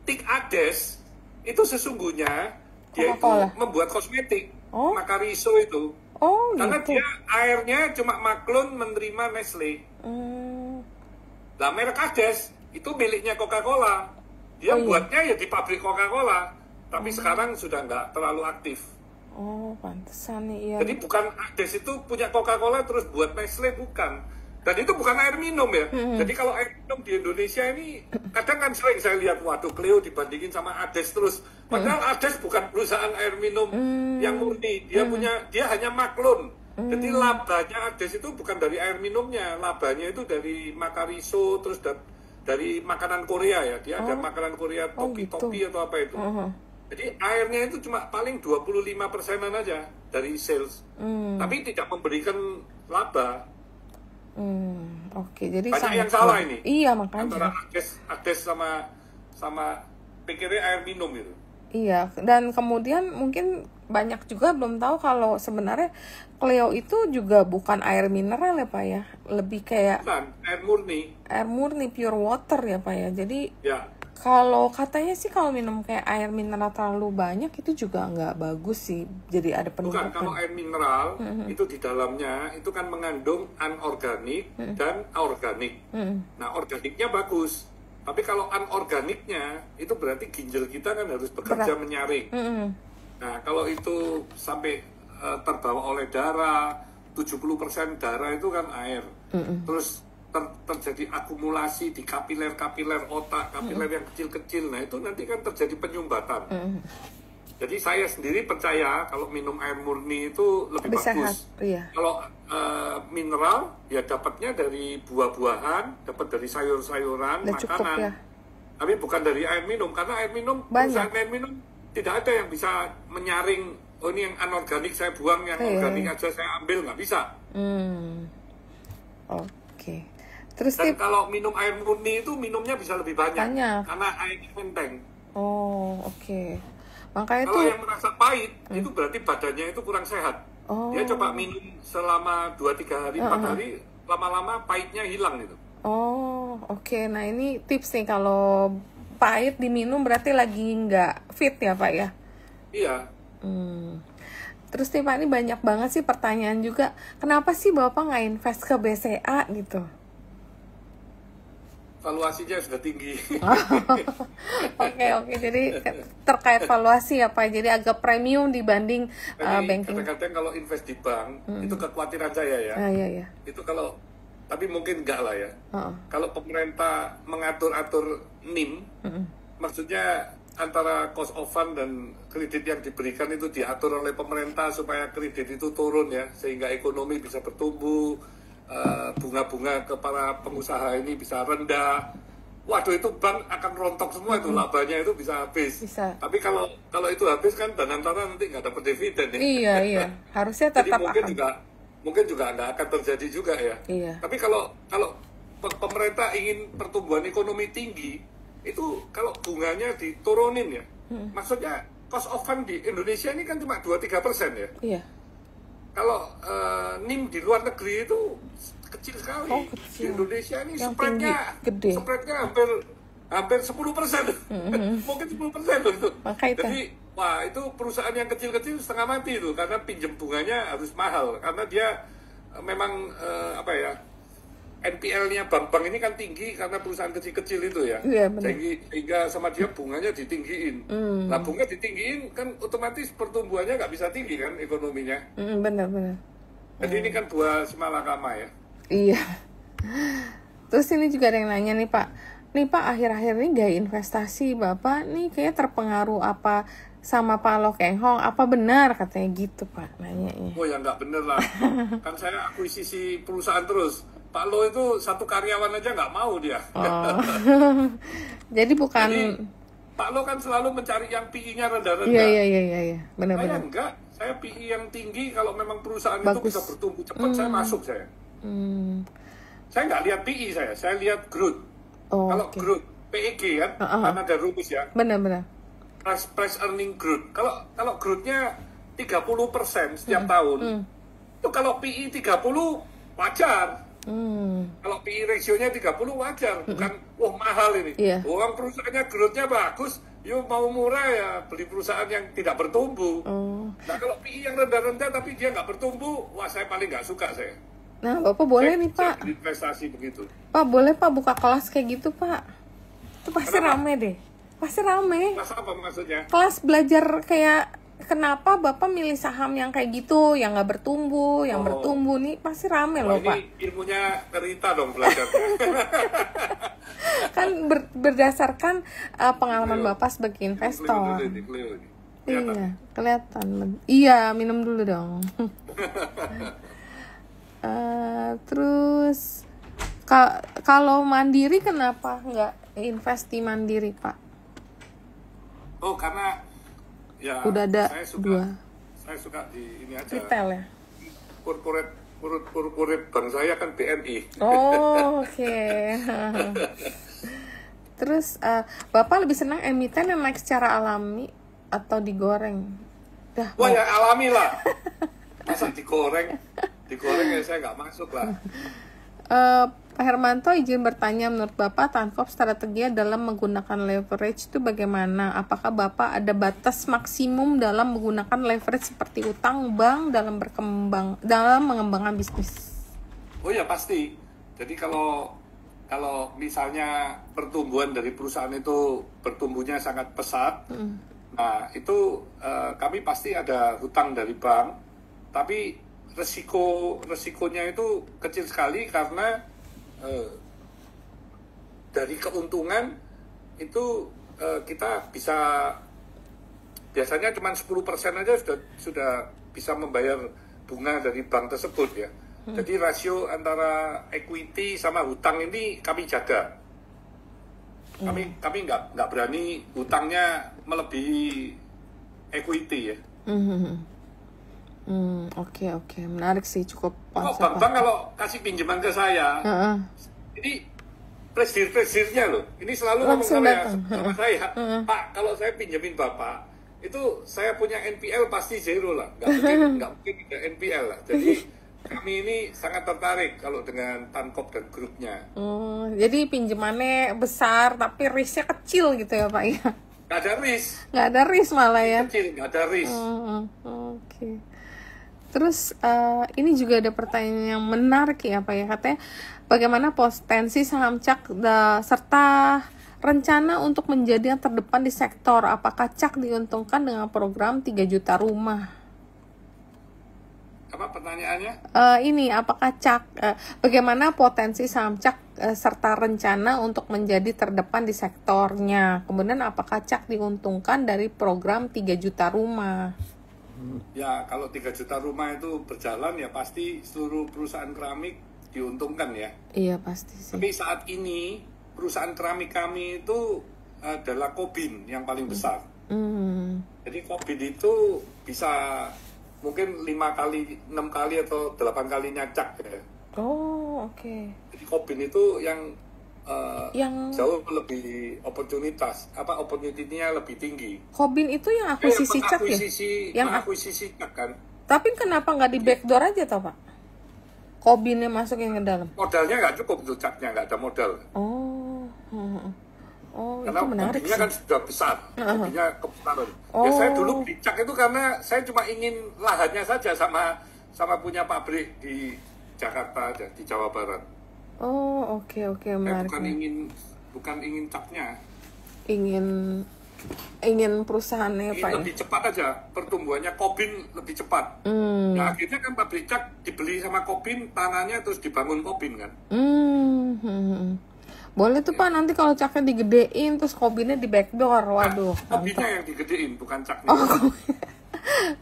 tik Ades itu sesungguhnya dia itu membuat kosmetik. Macariso itu. Karena gitu. dia airnya cuma maklun menerima Nestle. Nah, merek Ades itu miliknya Coca-Cola. Dia buatnya ya di pabrik Coca-Cola. Tapi sekarang sudah nggak terlalu aktif. Pantesan nih ya. Jadi bukan Ades itu punya Coca-Cola terus buat Nestle, bukan. Dan itu bukan air minum ya. Jadi kalau air minum di Indonesia ini kadang kan sering saya lihat, waduh Clio dibandingin sama Ades terus. Padahal Ades bukan perusahaan air minum yang murni. Dia hanya maklun. Jadi labanya Ades itu bukan dari air minumnya, labanya itu dari Macariso, terus dari makanan Korea ya. Dia ada makanan Korea, topi atau apa itu. Jadi airnya itu cuma paling 25%-an aja dari sales. Tapi tidak memberikan laba. Jadi banyak yang salah ini. Iya, makanya. Antara Ades sama pikirnya air minum itu. Iya, dan kemudian mungkin banyak juga belum tahu kalau sebenarnya Cleo itu juga bukan air mineral ya Pak ya, lebih kayak Bukan, air murni, pure water ya Pak ya. Jadi ya. kalau katanya sih kalau minum kayak air mineral terlalu banyak itu juga nggak bagus sih, jadi ada Bukan, kalau penumpukan. air mineral itu di dalamnya itu kan mengandung anorganik dan aorganik. Nah, organiknya bagus. Tapi kalau anorganiknya itu berarti ginjal kita kan harus bekerja menyaring. Nah, kalau itu sampai terbawa oleh darah, 70% darah itu kan air. Terus terjadi akumulasi di kapiler-kapiler otak, kapiler yang kecil-kecil. Nah, itu nanti kan terjadi penyumbatan. Jadi saya sendiri percaya kalau minum air murni itu lebih bagus. Sehat, iya. Kalau mineral ya dapatnya dari buah-buahan, dapat dari sayur-sayuran, Udah makanan. cukup ya. Tapi bukan dari air minum, karena air minum, perusahaan air minum tidak ada yang bisa menyaring, oh ini yang anorganik saya buang, yang organik aja saya ambil, nggak bisa. Oke. Terus Dan kalau minum air murni itu minumnya bisa lebih banyak. Karena airnya enteng. Oh, oke. Makanya Kalau itu yang merasa pahit, itu berarti badannya itu kurang sehat. Dia coba minum selama 2-3 hari, 4 hari, lama-lama pahitnya hilang gitu. Oh, oke. Nah, ini tips nih, kalau pahit diminum berarti lagi nggak fit ya, Pak ya? Iya. Terus nih Pak, ini banyak banget sih pertanyaan juga. Kenapa sih Bapak nggak invest ke BCA gitu? Valuasinya sudah tinggi. Oke. Jadi terkait valuasi ya Pak, jadi agak premium dibanding banking. Kadang-kadang kalau invest di bank, itu kekhawatiran saya ya. Iya. Itu kalau, tapi mungkin enggak lah ya. Kalau pemerintah mengatur-atur NIM, maksudnya antara cost of fund dan kredit yang diberikan itu diatur oleh pemerintah supaya kredit itu turun ya, sehingga ekonomi bisa bertumbuh, bunga-bunga ke para pengusaha ini bisa rendah. Waduh, itu bank akan rontok semua itu, labanya itu bisa habis. Tapi kalau itu habis kan Danantara nanti nggak dapat dividen ya. Iya. Harusnya tetap jadi mungkin juga nggak akan terjadi juga ya. Iya. Tapi kalau pemerintah ingin pertumbuhan ekonomi tinggi, itu kalau bunganya diturunin ya, maksudnya cost of fund di Indonesia ini kan cuma 2-3% ya. Iya. Kalau NIM di luar negeri itu kecil sekali. Kecil. Di Indonesia ini yang spreadnya hampir 10%. Mungkin 10% loh itu. Jadi wah, itu perusahaan yang kecil-kecil setengah mati itu, karena pinjam bunganya harus mahal, karena dia memang NPL-nya bank-bank ini kan tinggi karena perusahaan kecil-kecil itu ya. Iya, sehingga sama dia bunganya ditinggiin. Nah, bunga ditinggiin kan otomatis pertumbuhannya nggak bisa tinggi kan ekonominya. Benar. Jadi ini kan buah simalakama ya. Iya. Terus ini juga ada yang nanya nih Pak. Nih Pak, akhir-akhir ini gaya investasi Bapak nih kayak terpengaruh apa sama Pak Lo Keng Hong? Apa benar katanya gitu Pak nanyanya? Oh ya nggak bener lah. Kan saya akuisisi perusahaan terus. Pak Lo itu satu karyawan aja nggak mau dia. Jadi bukan. Jadi, Pak Lo kan selalu mencari yang PI-nya rendah-rendah. Iya. Benar-benar. Saya enggak. Saya PI yang tinggi, kalau memang perusahaan itu bisa bertumbuh cepat, saya masuk saya. Saya nggak lihat PI saya lihat growth. Kalau growth, PEG kan, karena ada rumus ya. Benar. Price earning growth. Kalau growth-nya 30% setiap tahun, itu kalau PI 30 wajar. Kalau PI ratio-nya 30 wajar, bukan wah mahal ini. Uang perusahaannya growth-nya bagus, yuk mau murah ya beli perusahaan yang tidak bertumbuh. Nah, kalau PI yang rendah-rendah tapi dia nggak bertumbuh, wah saya paling nggak suka saya. Nah, Bapak boleh nih Pak. Investasi begitu. Pak boleh Pak buka kelas kayak gitu Pak. Itu pasti rame deh. Pasti rame. Kelas apa maksudnya? Kelas belajar kayak kenapa Bapak milih saham yang kayak gitu, yang nggak bertumbuh, yang bertumbuh nih pasti rame loh Pak. Ini ilmunya Rita dong belajarnya. Kan berdasarkan pengalaman Bapak sebagai investor. Iya, kelihatan. Iya, minum dulu dong. Terus kalau mandiri kenapa nggak invest di mandiri Pak? Oh, karena ya udah ada saya suka di ini aja. Retail ya. Corporate bank saya kan BNI. Oh, oke. Terus Bapak lebih senang emiten yang naik secara alami atau digoreng? Wah ya alami lah. Masa digoreng ya saya nggak masuk lah. Pak Hermanto izin bertanya, menurut Bapak Tankop strateginya dalam menggunakan leverage itu bagaimana? Apakah Bapak ada batas maksimum dalam menggunakan leverage seperti utang bank dalam mengembangkan bisnis? Oh ya pasti. Jadi kalau misalnya pertumbuhan dari perusahaan itu bertumbuhnya sangat pesat, nah itu kami pasti ada hutang dari bank, tapi resikonya itu kecil sekali karena dari keuntungan itu kita bisa biasanya cuma 10% aja sudah bisa membayar bunga dari bank tersebut ya. Jadi rasio antara equity sama hutang ini kami jaga. Kami nggak berani hutangnya melebihi equity ya. Oke, menarik sih, cukup. Bank kalau kasih pinjaman ke saya, ini presidirnya loh, ini selalu ngomong sama saya, Pak, kalau saya pinjamin Bapak, itu saya punya NPL pasti zero lah, nggak mungkin tidak NPL lah. Jadi kami ini sangat tertarik kalau dengan Tankop dan grupnya. Jadi pinjamannya besar tapi risknya kecil gitu ya Pak ya? Nggak ada risk malah ya? Kecil, nggak ada risk. Oke. Terus ini juga ada pertanyaan yang menarik ya Pak ya, katanya bagaimana potensi saham CAK serta rencana untuk menjadi yang terdepan di sektor, apakah CAK diuntungkan dengan program 3 juta rumah? Apa pertanyaannya? Ini apakah CAK bagaimana potensi saham CAK serta rencana untuk menjadi terdepan di sektornya, kemudian apakah CAK diuntungkan dari program 3 juta rumah? Ya, kalau 3 juta rumah itu berjalan ya pasti seluruh perusahaan keramik diuntungkan ya. Iya pasti sih. Tapi saat ini perusahaan keramik kami itu adalah Kobin yang paling besar. Jadi Kobin itu bisa mungkin 5 kali, 6 kali atau 8 kalinya CAK ya. Oh, oke. Jadi Kobin itu yang jauh lebih opportunity-nya lebih tinggi. Kobin itu yang akuisisi CAK ya? Yang akuisisi CAK kan. Tapi kenapa nggak di backdoor aja toh Pak? Kobinnya masuk yang ke dalam? Modalnya nggak cukup untuk CAK-nya, nggak ada modal. Karena itu menarik Kobinnya kan sudah besar, Kobinnya kebesaran. Ya saya dulu beli CAK itu karena saya cuma ingin lahannya saja sama punya pabrik di Jakarta aja, di Jawa Barat. Oh, oke, menarik. Bukan ingin CAK-nya. Ingin perusahaannya Pak. Lebih cepat aja pertumbuhannya, Kobin lebih cepat. Ya akhirnya kan pabrik CAK dibeli sama Kobin, tanahnya terus dibangun Kobin kan. Boleh tuh Pak, nanti kalau CAK-nya digedein terus Kobinnya di backdoor. Waduh. Kobinnya yang digedein, bukan CAK-nya.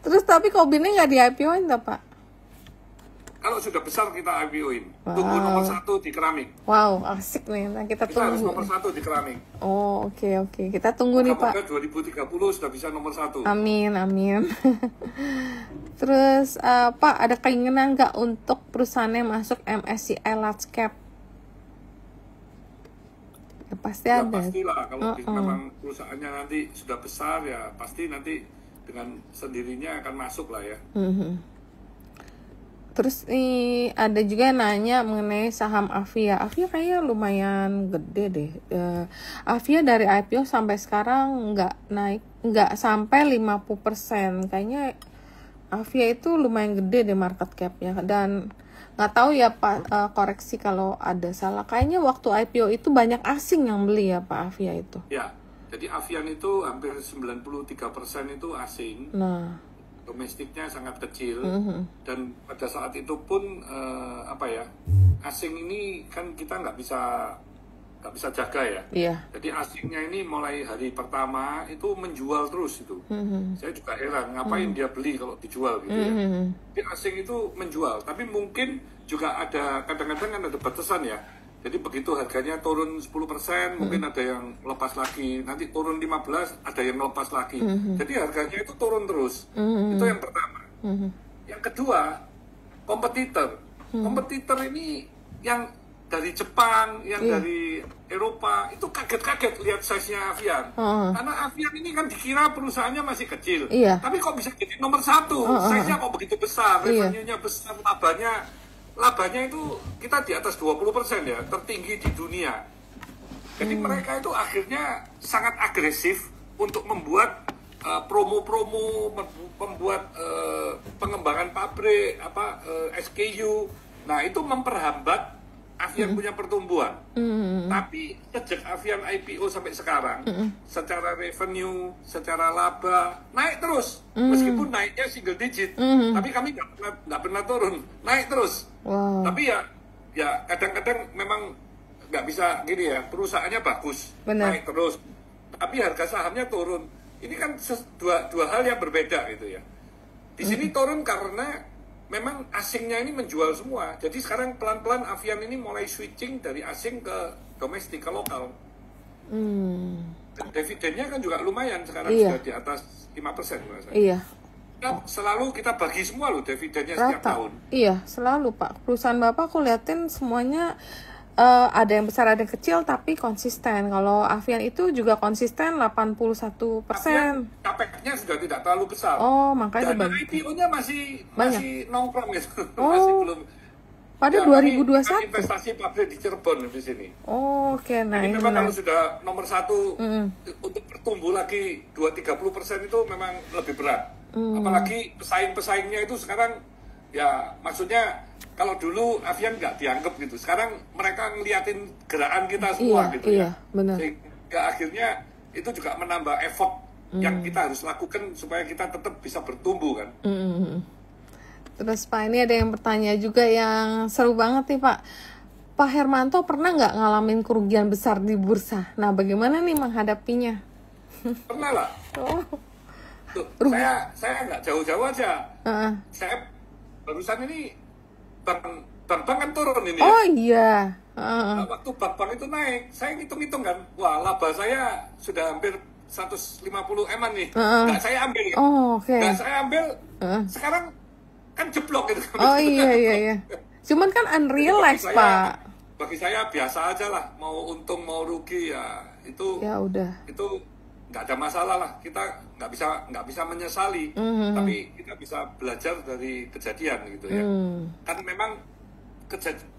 Terus tapi Kobinnya nggak di IPO-in tuh Pak? Kalau sudah besar kita IPO-in. Tunggu nomor 1 di keramik. Wow, asik nih. Nah, kita tunggu. Harus nomor 1 di keramik. Oh, oke. Kita tunggu nih Pak. Semoga 2030 sudah bisa nomor 1. Amin. Terus Pak, ada keinginan nggak untuk perusahaannya masuk MSCI Large Cap? Ya, pasti ya, ada. Pastilah. Kalau memang perusahaannya nanti sudah besar ya pasti nanti dengan sendirinya akan masuk lah ya. Terus ada juga yang nanya mengenai saham Avia. Avia kayaknya lumayan gede deh. Avia dari IPO sampai sekarang nggak sampai 50%. Kayaknya Avia itu lumayan gede deh market cap-nya. Dan nggak tahu ya Pak, koreksi kalau ada salah. Kayaknya waktu IPO itu banyak asing yang beli ya Pak Avia itu. Ya, jadi Avian itu hampir 93% itu asing. Nah, domestiknya sangat kecil dan pada saat itu pun asing ini kan kita nggak bisa jaga ya. Jadi asingnya ini mulai hari pertama itu menjual terus itu. Saya juga heran ngapain dia beli kalau dijual gitu ya. Jadi asing itu menjual, tapi mungkin juga ada kadang-kadang kan ada batasan ya. Jadi begitu harganya turun 10%, mungkin ada yang lepas lagi. Nanti turun 15, ada yang lepas lagi. Jadi harganya itu turun terus. Itu yang pertama. Yang kedua, kompetitor. Kompetitor ini yang dari Jepang, yang dari Eropa, itu kaget-kaget lihat size-nya Avian. Karena Avian ini kan dikira perusahaannya masih kecil. Tapi kok bisa jadi nomor 1? Size-nya kok begitu besar, revenue-nya besar, labanya itu kita di atas 20% ya, tertinggi di dunia. Jadi mereka itu akhirnya sangat agresif untuk membuat promo-promo, membuat pengembangan pabrik, SKU. Nah, itu memperhambat Avian punya pertumbuhan. Tapi sejak Avian IPO sampai sekarang, secara revenue, secara laba, naik terus. Meskipun naiknya single digit, tapi kami nggak pernah turun, naik terus. Tapi ya kadang-kadang memang nggak bisa gini ya, perusahaannya bagus, naik terus. Tapi harga sahamnya turun. Ini kan dua hal yang berbeda gitu ya. Di sini turun karena memang asingnya ini menjual semua. Jadi sekarang pelan-pelan Avian ini mulai switching dari asing ke domestik, ke lokal. Dan dividennya kan juga lumayan sekarang, sudah di atas 5%. Nah, selalu kita bagi semua loh dividennya setiap tahun. Iya, selalu Pak. Perusahaan Bapak aku liatin semuanya ada yang besar, ada yang kecil, tapi konsisten. Kalau Avian itu juga konsisten 81%. Avian capeknya sudah tidak terlalu besar. Makanya dan IPO-nya masih nongkrong gitu. Masih belum. Pada 2021. Investasi pabrik di Cirebon di sini. Nah ini memang kalau sudah nomor 1 untuk bertumbuh lagi 2-30% itu memang lebih berat. Apalagi pesaing-pesaingnya itu sekarang ya maksudnya. Kalau dulu Avian nggak dianggap gitu, sekarang mereka ngeliatin gerakan kita semua gitu ya. Benar. Sehingga akhirnya itu juga menambah effort yang kita harus lakukan supaya kita tetap bisa bertumbuh kan. Terus Pak, ini ada yang bertanya juga yang seru banget nih Pak. Pak Hermanto pernah nggak ngalamin kerugian besar di bursa? Nah, bagaimana nih menghadapinya? Pernah lah. Tuh, saya nggak jauh-jauh aja. Saya barusan ini bank kan turun ini ya. Nah, waktu bank itu naik, saya hitung-hitung kan, wah laba saya sudah hampir 150 M nih, nggak saya ambil ya. Nggak saya ambil, sekarang kan jeblok gitu. Iya. Cuman kan unrealized Pak. Bagi saya biasa aja lah, mau untung mau rugi ya itu. Ya udah. Itu nggak ada masalah lah, kita nggak bisa menyesali, tapi kita bisa belajar dari kejadian gitu ya. Kan memang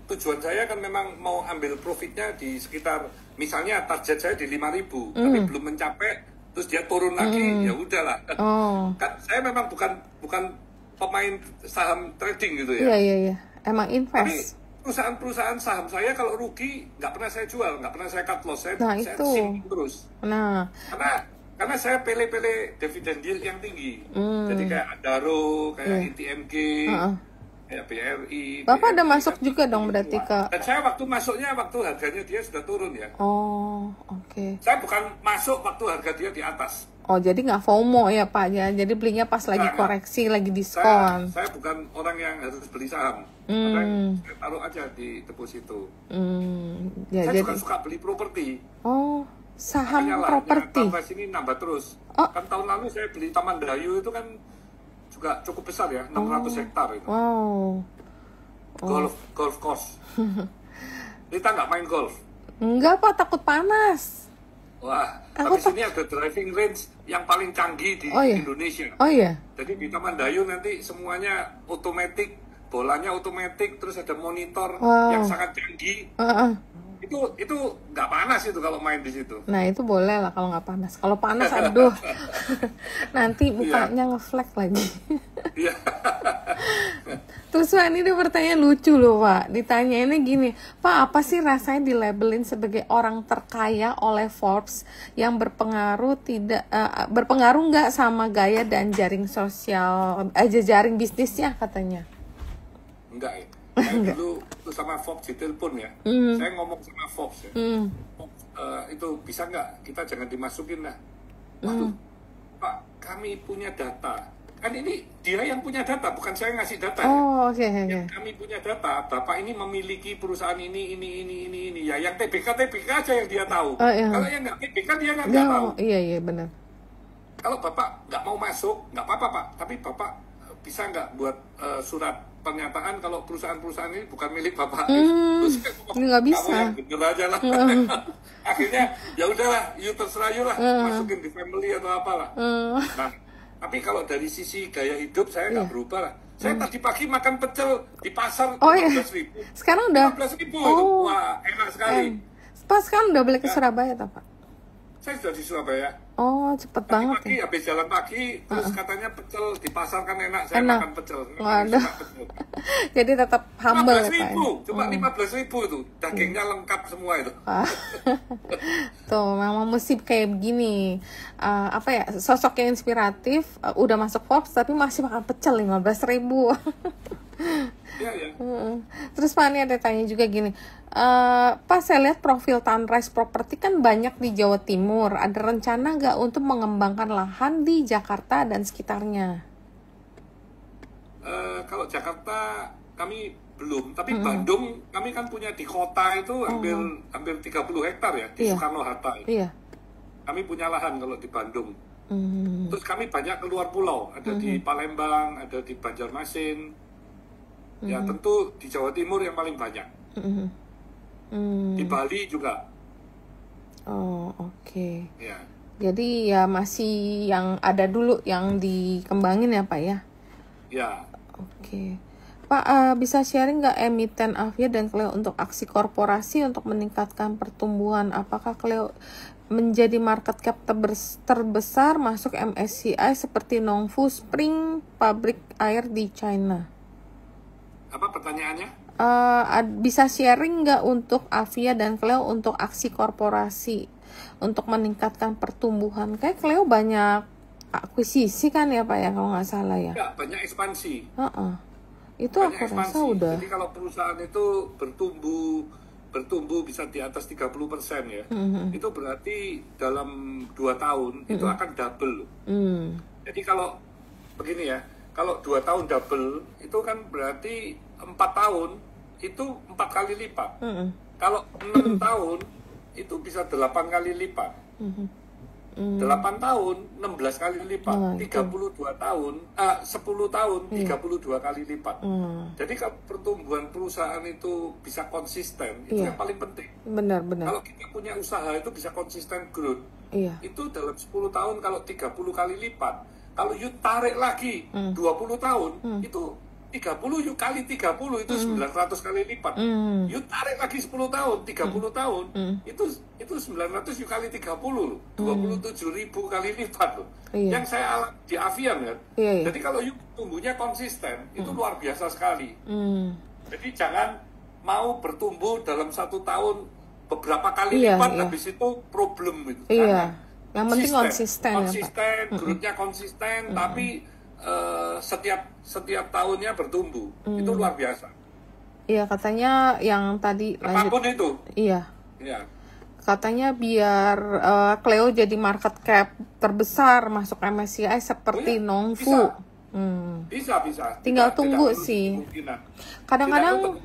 tujuan saya kan memang mau ambil profitnya di sekitar, misalnya target saya di 5.000, tapi belum mencapai, terus dia turun lagi, ya udahlah. Kan saya memang bukan pemain saham trading gitu ya. Iya. Emang invest. Tapi perusahaan saham saya kalau rugi nggak pernah saya jual, nggak pernah saya cut loss, saya simpen terus. Karena saya pilih dividen yield yang tinggi. Jadi kayak Adaro, kayak ITMG, kayak BRI. Bapak ada masuk juga dong berarti ke. Dan saya waktu masuknya waktu harganya dia sudah turun ya. Oke. Saya bukan masuk waktu harga dia di atas. Jadi nggak FOMO ya Pak ya. Jadi belinya pas lagi koreksi, lagi diskon. Saya bukan orang yang harus beli saham. Saya taruh aja di deposito. Saya juga suka beli properti. Saham properti. Tanpa sini nambah terus. Kan tahun lalu saya beli Taman Dayu itu kan juga cukup besar ya, 600 hektar itu. Golf course. Kita nggak main golf? Enggak Pak, takut panas. Wah, tapi sini ada driving range yang paling canggih di Indonesia. Jadi di Taman Dayu nanti semuanya otomatis, bolanya otomatis, terus ada monitor yang sangat canggih. Itu nggak panas itu kalau main di situ. Nah itu boleh lah kalau nggak panas. Kalau panas aduh, nanti mukanya ngeflek lagi. Terus Pak, ini dia bertanya lucu loh Pak. Ditanyainnya gini, Pak apa sih rasanya dilabelin sebagai orang terkaya oleh Forbes yang berpengaruh nggak sama gaya dan jaring sosial, jejaring bisnisnya katanya? Enggak ya. Saya dulu sama Forbes ditelepon ya. Saya ngomong sama Forbes ya. Itu bisa nggak kita jangan dimasukin lah. Waduh, Pak kami punya data. Kan ini dia yang punya data, bukan saya ngasih data. Yang kami punya data, Bapak ini memiliki perusahaan ini. Ya yang TBK aja yang dia tahu. Kalau yang nggak TBK dia nggak tahu. Iya benar. Kalau Bapak nggak mau masuk, nggak apa-apa Pak. Tapi Bapak bisa nggak buat surat pernyataan kalau perusahaan-perusahaan ini bukan milik Bapak. Terus saya Nggak bisa. Kamu yang bener aja lah. Akhirnya ya udahlah, terserah lah, masukin di family atau apalah. Nah, tapi kalau dari sisi gaya hidup saya nggak berubah lah. Saya tadi pagi makan pecel di pasar 15.000. Sekarang udah 15.000 itu. Wah, enak sekali. Pas sekarang udah balik ke Surabaya tak, Pak? Saya sudah di Surabaya. Oh, cepet banget pagi, ya. Habis jalan pagi, terus katanya pecel di pasar kan enak. Saya makan pecel. Waduh. Jadi tetap humble ya, Pak. Cuma 15.000 itu. Dagingnya lengkap semua itu. Tuh, memang mesti kayak begini. Apa ya, sosok yang inspiratif, udah masuk Forbes tapi masih makan pecel 15.000. Iya. Terus Pak, ini ada tanya juga gini. Pak, saya lihat profil Tanrise Property kan banyak di Jawa Timur. Ada rencana nggak untuk mengembangkan lahan di Jakarta dan sekitarnya? Kalau Jakarta kami belum, tapi Bandung kami kan punya di kota itu hampir 30 hektar ya di Soekarno-Hatta. Iya. Kami punya lahan kalau di Bandung. Terus kami banyak keluar pulau, ada di Palembang, ada di Banjarmasin. Ya tentu di Jawa Timur yang paling banyak. Di Bali juga. Oh, oke. Ya. Jadi ya masih yang ada dulu yang dikembangin ya, Pak ya? Ya. Oke. Pak, bisa sharing nggak emiten Avia dan Cleo untuk aksi korporasi untuk meningkatkan pertumbuhan? Apakah Cleo menjadi market cap terbesar masuk MSCI seperti Nongfu Spring pabrik air di China? Apa pertanyaannya? Bisa sharing nggak untuk Avia dan Cleo untuk aksi korporasi untuk meningkatkan pertumbuhan? Kayak Cleo banyak akuisisi kan ya Pak ya, kalau nggak salah ya? Ya, banyak ekspansi. Itu banyak aku ekspansi. rasa udah. Jadi kalau perusahaan itu bertumbuh bisa di atas 30% ya, itu berarti dalam 2 tahun itu akan double. Jadi kalau begini ya, kalau 2 tahun double itu kan berarti 4 tahun itu 4 kali lipat. Kalau 6 tahun itu bisa 8 kali lipat. 8 tahun 16 kali lipat. 32 tahun 10 tahun 32 kali lipat. Jadi kalau pertumbuhan perusahaan itu bisa konsisten, itu yang paling penting. Benar. Kalau kita punya usaha itu bisa konsisten growth. Itu dalam 10 tahun kalau 30 kali lipat. Kalau you tarik lagi 20 tahun itu 30 you kali 30 itu 900 kali lipat. You tarik lagi 10 tahun, 30 tahun itu 900 you kali 30 loh. 27.000 kali lipat loh. Yang saya alami di Avian kan. Jadi kalau you tumbuhnya konsisten itu luar biasa sekali. Jadi jangan mau bertumbuh dalam 1 tahun beberapa kali lipat habis itu problem gitu. Yang penting konsisten ya Pak. Growth-nya konsisten tapi setiap tahunnya bertumbuh. Itu luar biasa. Iya, katanya yang tadi apapun itu. Iya. Katanya biar Cleo jadi market cap terbesar masuk MSCI seperti Nongfu. Bisa. Tinggal tunggu sih. Kadang-kadang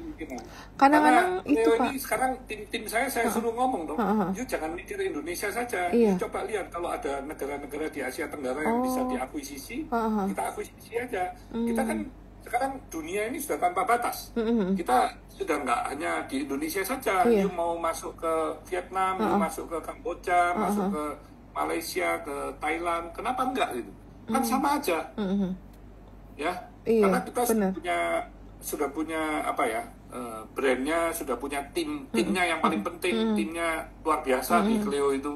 itu Pak. Ini sekarang tim saya suruh ngomong dong. You jangan mikir Indonesia saja. You coba lihat kalau ada negara-negara di Asia Tenggara yang bisa diakuisisi, kita akuisisi aja. Kita kan sekarang dunia ini sudah tanpa batas. Kita sudah nggak hanya di Indonesia saja. You mau masuk ke Vietnam, you masuk ke Kamboja, masuk ke Malaysia, ke Thailand. Kenapa enggak gitu? Kan sama aja. Ya, karena kita sudah punya apa ya, brandnya, sudah punya timnya yang paling penting, timnya luar biasa di Cleo itu.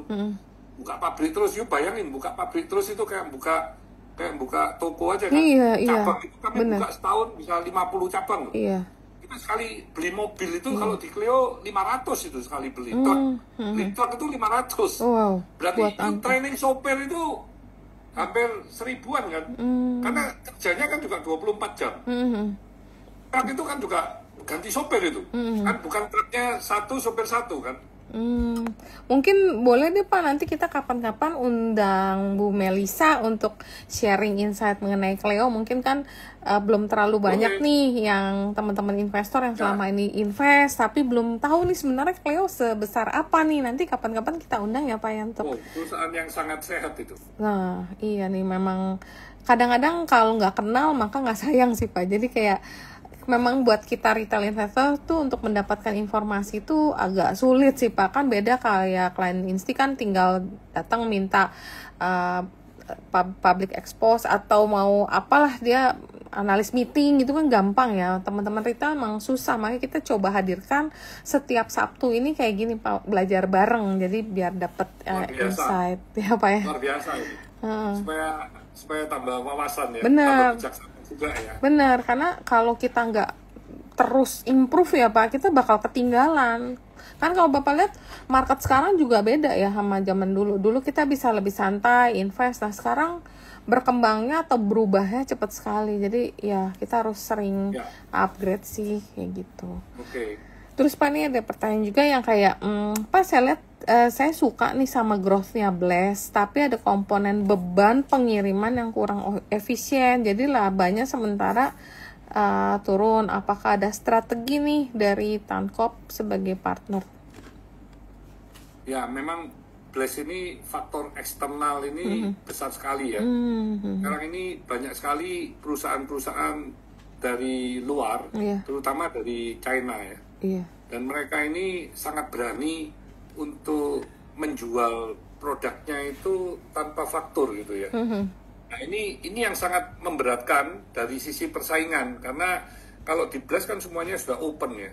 Buka pabrik terus, yuk bayangin buka pabrik terus itu kayak buka toko aja kan. Cabang itu kami buka setahun bisa 50 cabang loh. Kita sekali beli mobil itu kalau di Cleo 500 itu sekali beli. Truk itu 500. Berarti training sopir itu hampir 1000-an kan. Karena kerjanya kan juga 24 jam. Truk itu kan juga ganti sopir itu. Kan bukan truknya satu, sopir satu kan. Mungkin boleh deh Pak, nanti kita kapan-kapan undang Bu Melisa untuk sharing insight mengenai Cleo. Mungkin kan belum terlalu banyak nih yang teman-teman investor yang selama ini invest, tapi belum tahu nih sebenarnya Cleo sebesar apa nih. Nanti kapan-kapan kita undang ya Pak ya untuk perusahaan yang sangat sehat itu. Nah iya nih, memang kadang-kadang kalau nggak kenal maka nggak sayang sih Pak. Jadi kayak memang buat kita retail investor tuh untuk mendapatkan informasi itu agak sulit sih Pak. Kan beda kayak klien insti kan tinggal datang minta public expose atau mau apalah dia analis meeting gitu kan gampang ya. Teman-teman retail emang susah, makanya kita coba hadirkan setiap Sabtu ini kayak gini Pak, belajar bareng jadi biar dapat insight ya Pak ya. Luar biasa ini. Supaya tambah wawasan ya. Bener. Tambah bijaksana juga ya. Bener, karena kalau kita nggak terus improve ya Pak, kita bakal ketinggalan. Kan kalau Bapak lihat market sekarang juga beda ya sama zaman dulu. Dulu kita bisa lebih santai invest, nah sekarang berkembangnya atau berubahnya cepat sekali. Jadi ya kita harus sering upgrade sih kayak gitu. Oke. Terus Pak nih ada pertanyaan juga yang kayak Pak saya lihat saya suka nih sama growth-nya Bless, tapi ada komponen beban pengiriman yang kurang efisien, jadi labanya sementara turun. Apakah ada strategi nih dari Tankop sebagai partner? Ya, memang Bless ini faktor eksternal ini besar sekali ya. Sekarang ini banyak sekali perusahaan-perusahaan dari luar, terutama dari China ya. Dan mereka ini sangat berani untuk menjual produknya itu tanpa faktur gitu ya. Nah ini yang sangat memberatkan dari sisi persaingan, karena kalau di Bless kan semuanya sudah open ya.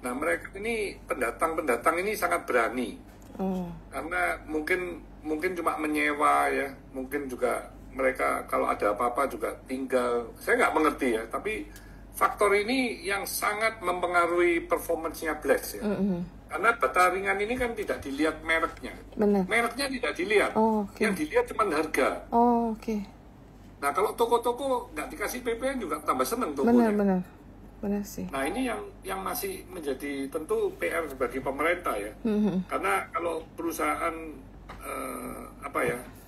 Nah mereka ini pendatang ini sangat berani, karena mungkin cuma menyewa ya, mungkin juga mereka kalau ada apa-apa juga tinggal. Saya nggak mengerti ya, tapi faktor ini yang sangat mempengaruhi performance-nya Bless ya. Karena bata ringan ini kan tidak dilihat mereknya. Mereknya tidak dilihat. Yang dilihat cuma harga. Nah kalau toko-toko nggak dikasih PPN juga tambah seneng tokonya. Benar sih. Nah ini yang masih menjadi tentu PR bagi pemerintah ya. Karena kalau perusahaan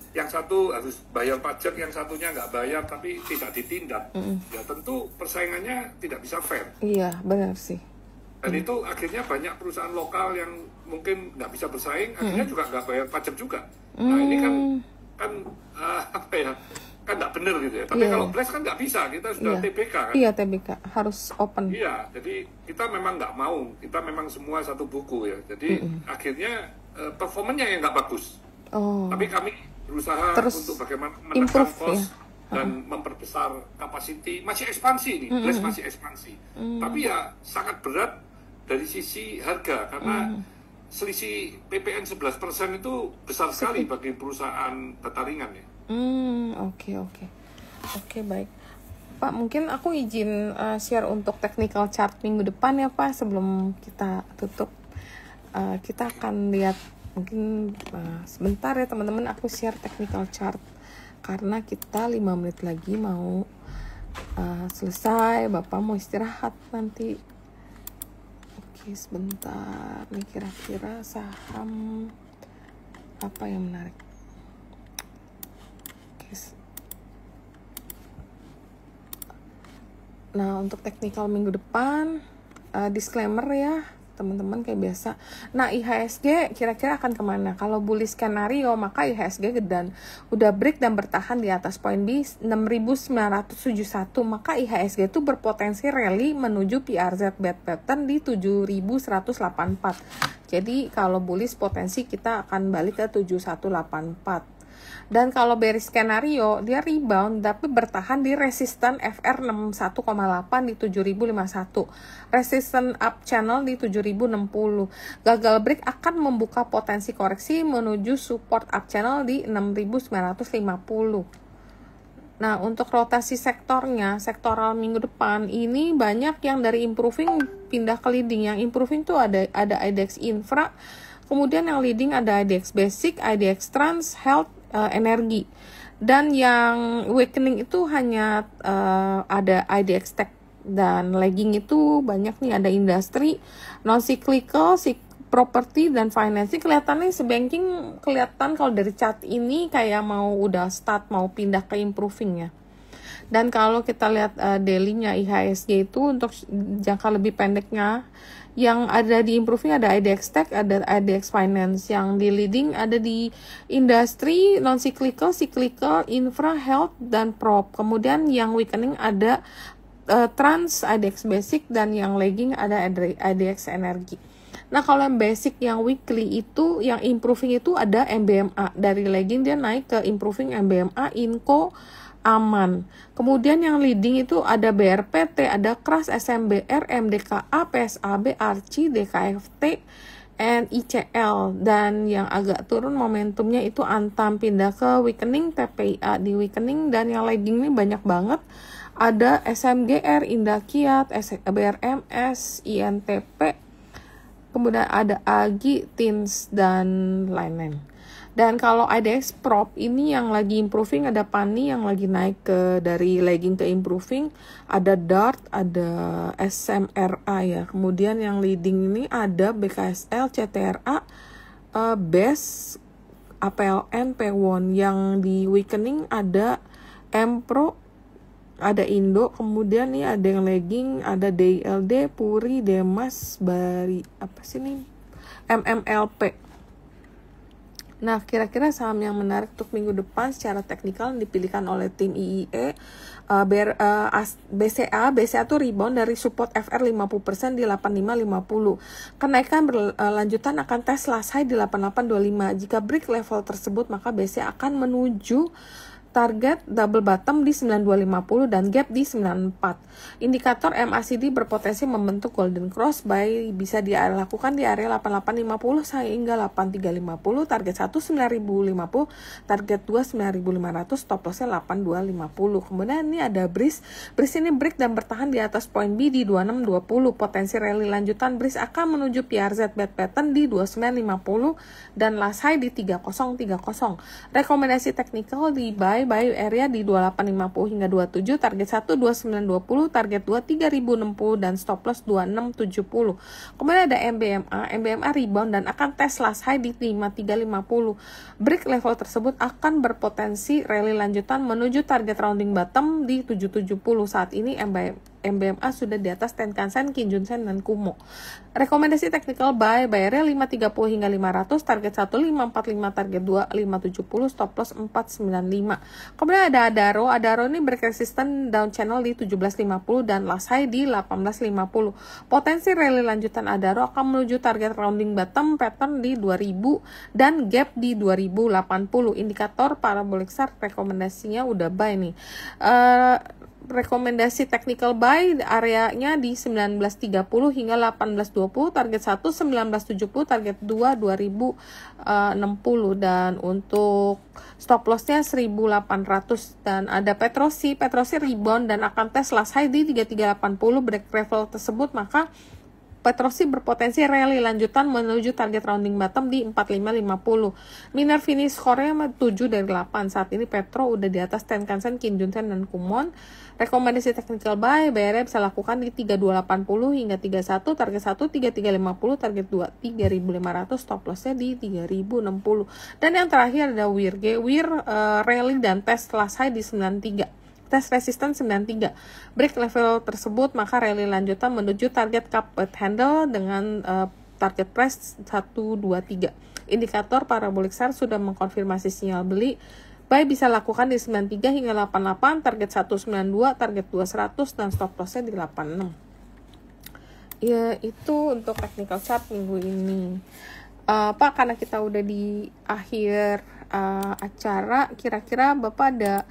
yang satu harus bayar pajak, yang satunya nggak bayar tapi tidak ditindak, ya tentu persaingannya tidak bisa fair. Iya benar sih. Dan itu akhirnya banyak perusahaan lokal yang mungkin nggak bisa bersaing, akhirnya juga nggak bayar pajak juga. Nah ini kan kan nggak benar gitu ya. Tapi kalau Bless kan nggak bisa, kita sudah TBK kan. Iya TBK, harus open. Iya, jadi kita memang nggak mau, kita memang semua satu buku ya. Jadi akhirnya performanya yang nggak bagus. Tapi kami berusaha untuk bagaimana menekan cost dan memperbesar kapasiti. Masih ekspansi nih, Bless masih ekspansi. Tapi ya sangat berat dari sisi harga, karena selisih PPN 11% itu besar sekali bagi perusahaan bata ringan ya. Oke, baik. Pak, mungkin aku izin share untuk technical chart minggu depan ya Pak, sebelum kita tutup. Kita akan lihat mungkin sebentar ya teman-teman, aku share technical chart karena kita 5 menit lagi mau selesai. Bapak mau istirahat nanti. Oke, sebentar nih, kira-kira saham apa yang menarik. Oke. Nah untuk technical minggu depan, disclaimer ya teman-teman kayak biasa. Nah IHSG kira-kira akan kemana? Kalau bullish skenario maka IHSG dan udah break dan bertahan di atas poin B 6.971, maka IHSG itu berpotensi rally menuju PRZ bad pattern di 7.184. Jadi kalau bullish potensi kita akan balik ke 7184. Dan kalau bearish skenario dia rebound tapi bertahan di resisten FR 61,8 di 7051, resisten up channel di 7060. Gagal break akan membuka potensi koreksi menuju support up channel di 6950. Nah untuk rotasi sektornya, sektoral minggu depan ini banyak yang dari improving pindah ke leading. Yang improving tuh ada IDX Infra, kemudian yang leading ada IDX Basic, IDX Trans, Health, energi. Dan yang weakening itu hanya ada IDX Tech, dan lagging itu banyak nih, ada industri, non cyclical, property dan financing. Kelihatannya sebanking kelihatan kalau dari chart ini kayak mau udah start mau pindah ke improving ya. Dan kalau kita lihat daily-nya IHSG itu untuk jangka lebih pendeknya, yang ada di improving ada IDX Tech, ada IDX Finance. Yang di leading ada di industri, non-cyclical, cyclical, infra, health, dan prop. Kemudian yang weakening ada trans IDX basic, dan yang legging ada IDX energi. Nah kalau yang basic yang weekly itu yang improving itu ada MBMA, dari legging dia naik ke improving MBMA, Inco, aman. Kemudian yang leading itu ada BRPT, ada Crush, SMBR, MDKA, PSAB, ARCI, DKFT, NICL. Dan yang agak turun momentumnya itu Antam, pindah ke weakening, TPIA di weakening. Dan yang legging ini banyak banget, ada SMGR, Indakiat, BRMS, INTP, kemudian ada AGI, TINS, dan lain-lain. Dan kalau IDX prop ini yang lagi improving ada PANI yang lagi naik ke dari lagging ke improving, ada DART, ada SMRA ya. Kemudian yang leading ini ada BKSL, CTRA, BES, APLN, P1. Yang di weakening ada MPRO, ada Indo, kemudian nih ada yang lagging, ada DILD, Puri, Demas, Bari, apa sih nih? MMLP. Nah, kira-kira saham yang menarik untuk minggu depan secara teknikal dipilihkan oleh tim IIE, BCA tuh rebound dari support FR 50% di 8550. Kenaikan berlanjutan akan tes last high di 8825. Jika break level tersebut, maka BCA akan menuju target double bottom di 9250 dan gap di 94. Indikator MACD berpotensi membentuk golden cross, buy bisa dilakukan di area 8850 hingga 8350, target 19050, target 29500, stop lossnya 8250. Kemudian ini ada BRIS ini break dan bertahan di atas poin B di 2620. Potensi rally lanjutan BRIS akan menuju PRZ bad pattern di 2950 dan last high di 3030. Rekomendasi teknikal di buy area di 2850 hingga 27, target 12920, target 23060 dan stop loss 2670. Kemudian ada MBMA rebound dan akan tes last high di 5350. Break level tersebut akan berpotensi rally lanjutan menuju target rounding bottom di 770. Saat ini MBMA sudah di atas Tenkan Sen, Kijun Sen, dan Kumo. Rekomendasi technical buy area 530 hingga 500, target 1545, target 2570, stop loss 495. Kemudian ada Adaro ini break resisten down channel di 1750 dan last high di 1850. Potensi rally lanjutan Adaro akan menuju target rounding bottom pattern di 2000 dan gap di 2080. Indikator parabolic chart rekomendasinya udah buy nih. Rekomendasi technical buy areanya di 1930 hingga 1820, target 1 1970, target 2 2060 dan untuk stop lossnya 1800. Dan ada Petrosi rebound dan akan tes last high di 3380. Break level tersebut maka Petrosi berpotensi rally lanjutan menuju target rounding bottom di 4550. Miner finish score-nya 7 dari 8. Saat ini Petro udah di atas Tenkan Sen, Kijun Sen, dan Kumon. Rekomendasi technical buy BRE bisa lakukan di 3280 hingga 31, target 1 3350, target 2 3500, stop loss-nya di 3060. Dan yang terakhir ada Wir rally dan test last high di 93. Tes resisten 93. Break level tersebut maka rally lanjutan menuju target cuphead handle dengan target price 123. Indikator parabolic chart sudah mengkonfirmasi sinyal beli. Buy bisa lakukan di 93 hingga 88, target 192, target 200 dan stop loss-nya di 86. Ya, itu untuk technical chart minggu ini. Pak, karena kita udah di akhir acara, kira-kira Bapak ada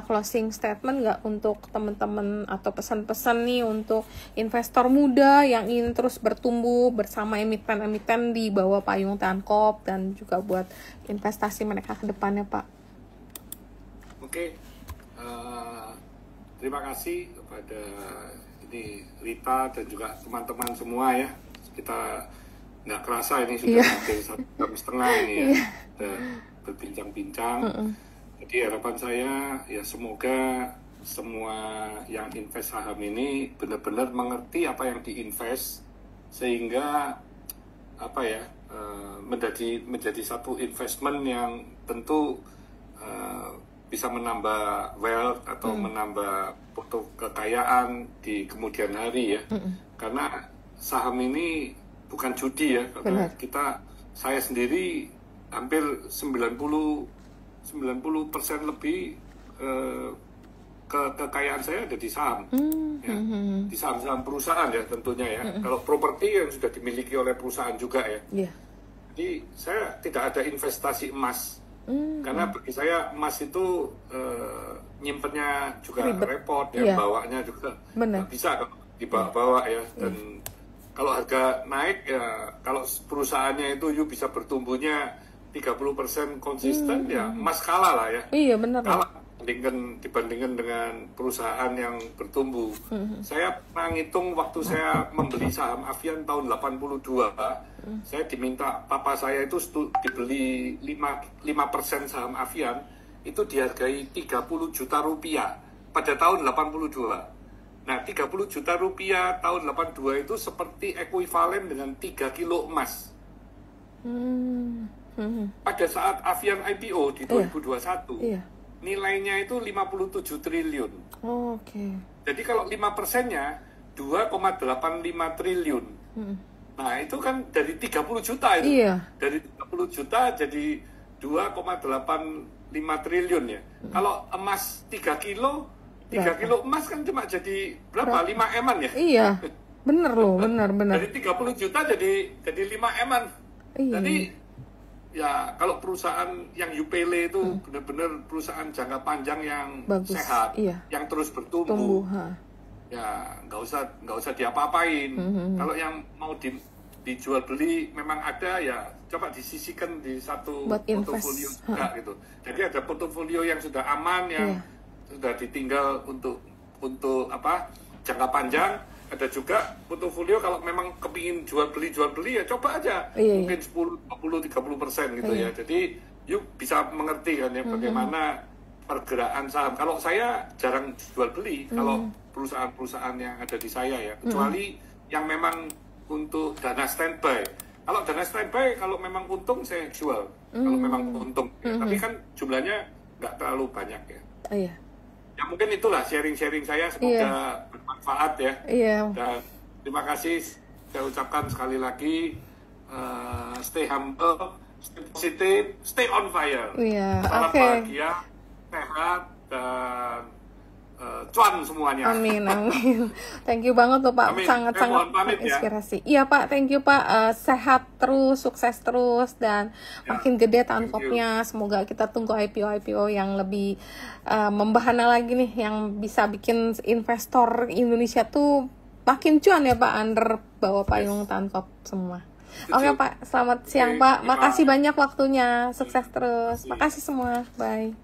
closing statement nggak untuk teman-teman atau pesan-pesan nih untuk investor muda yang ingin terus bertumbuh bersama emiten-emiten di bawah payung Tankop dan juga buat investasi mereka ke depannya, Pak? Oke, terima kasih kepada Rita dan juga teman-teman semua ya. Kita nggak kerasa ini sudah hampir 1 jam setengah ini ya, berbincang-bincang. Jadi harapan saya ya semoga semua yang invest saham ini benar-benar mengerti apa yang diinvest sehingga menjadi satu investment yang tentu bisa menambah wealth atau menambah kekayaan di kemudian hari ya. Karena saham ini bukan judi ya, karena saya sendiri hampir 90% lebih kekayaan saya ada di saham, ya. Di saham-saham perusahaan ya tentunya ya. Kalau properti yang sudah dimiliki oleh perusahaan juga ya. Yeah. Jadi saya tidak ada investasi emas, karena bagi saya emas itu nyimpennya juga repot, ya, bawanya juga nggak bisa dibawa-bawa ya. Dan kalau harga naik ya, kalau perusahaannya itu you bisa bertumbuhnya 30% konsisten, ya emas kalah lah ya. Iya benar. Kalah dibandingkan dengan perusahaan yang bertumbuh. Saya pernah ngitung waktu saya membeli saham Avian tahun 82, saya diminta papa saya itu dibeli 5% saham Avian, itu dihargai 30 juta rupiah pada tahun 82. Nah, 30 juta rupiah tahun 82 itu seperti ekuivalen dengan 3 kilo emas. Pada saat Avian IPO di 2021, nilainya itu 57 triliun. Oke. Jadi kalau 5%-nya 2,85 triliun. Nah, itu kan dari 30 juta itu. Iya. Dari 30 juta jadi 2,85 triliun ya. Kalau emas 3 kilo, 3 kilo emas kan cuma jadi berapa? 5 eman ya? Iya. Bener loh, bener. Dari 30 juta jadi 5 eman. Iya. Jadi ya kalau perusahaan yang Yupele itu benar-benar perusahaan jangka panjang yang bagus, sehat, yang terus bertumbuh, ya nggak usah diapa-apain. Kalau yang mau dijual beli memang ada, ya coba disisihkan di satu portofolio juga gitu. Jadi ada portofolio yang sudah aman, yang sudah ditinggal untuk jangka panjang. Ada juga portofolio kalau memang kepingin jual beli ya coba aja, mungkin 10, 20, 30% gitu ya. Jadi yuk bisa mengerti kan ya bagaimana pergerakan saham. Kalau saya jarang jual beli kalau perusahaan-perusahaan yang ada di saya ya, kecuali yang memang untuk dana standby. Kalau dana standby kalau memang untung saya jual, kalau memang untung ya. Tapi kan jumlahnya nggak terlalu banyak ya. Ya mungkin itulah sharing-sharing saya, semoga bermanfaat ya. Dan terima kasih saya ucapkan sekali lagi, stay humble, stay positive, stay on fire. Salam bahagia, sehat, dan cuan semuanya. Amin. Thank you banget loh Pak, sangat-sangat inspirasi. Iya Pak, thank you Pak. Sehat terus, sukses terus, dan makin gede tankopnya. Semoga kita tunggu IPO yang lebih membahana lagi nih, yang bisa bikin investor Indonesia tuh makin cuan ya Pak, under bawah payung tankop semua. Oke Pak, selamat siang Pak. Makasih banyak waktunya. Sukses terus. Makasih semua. Bye.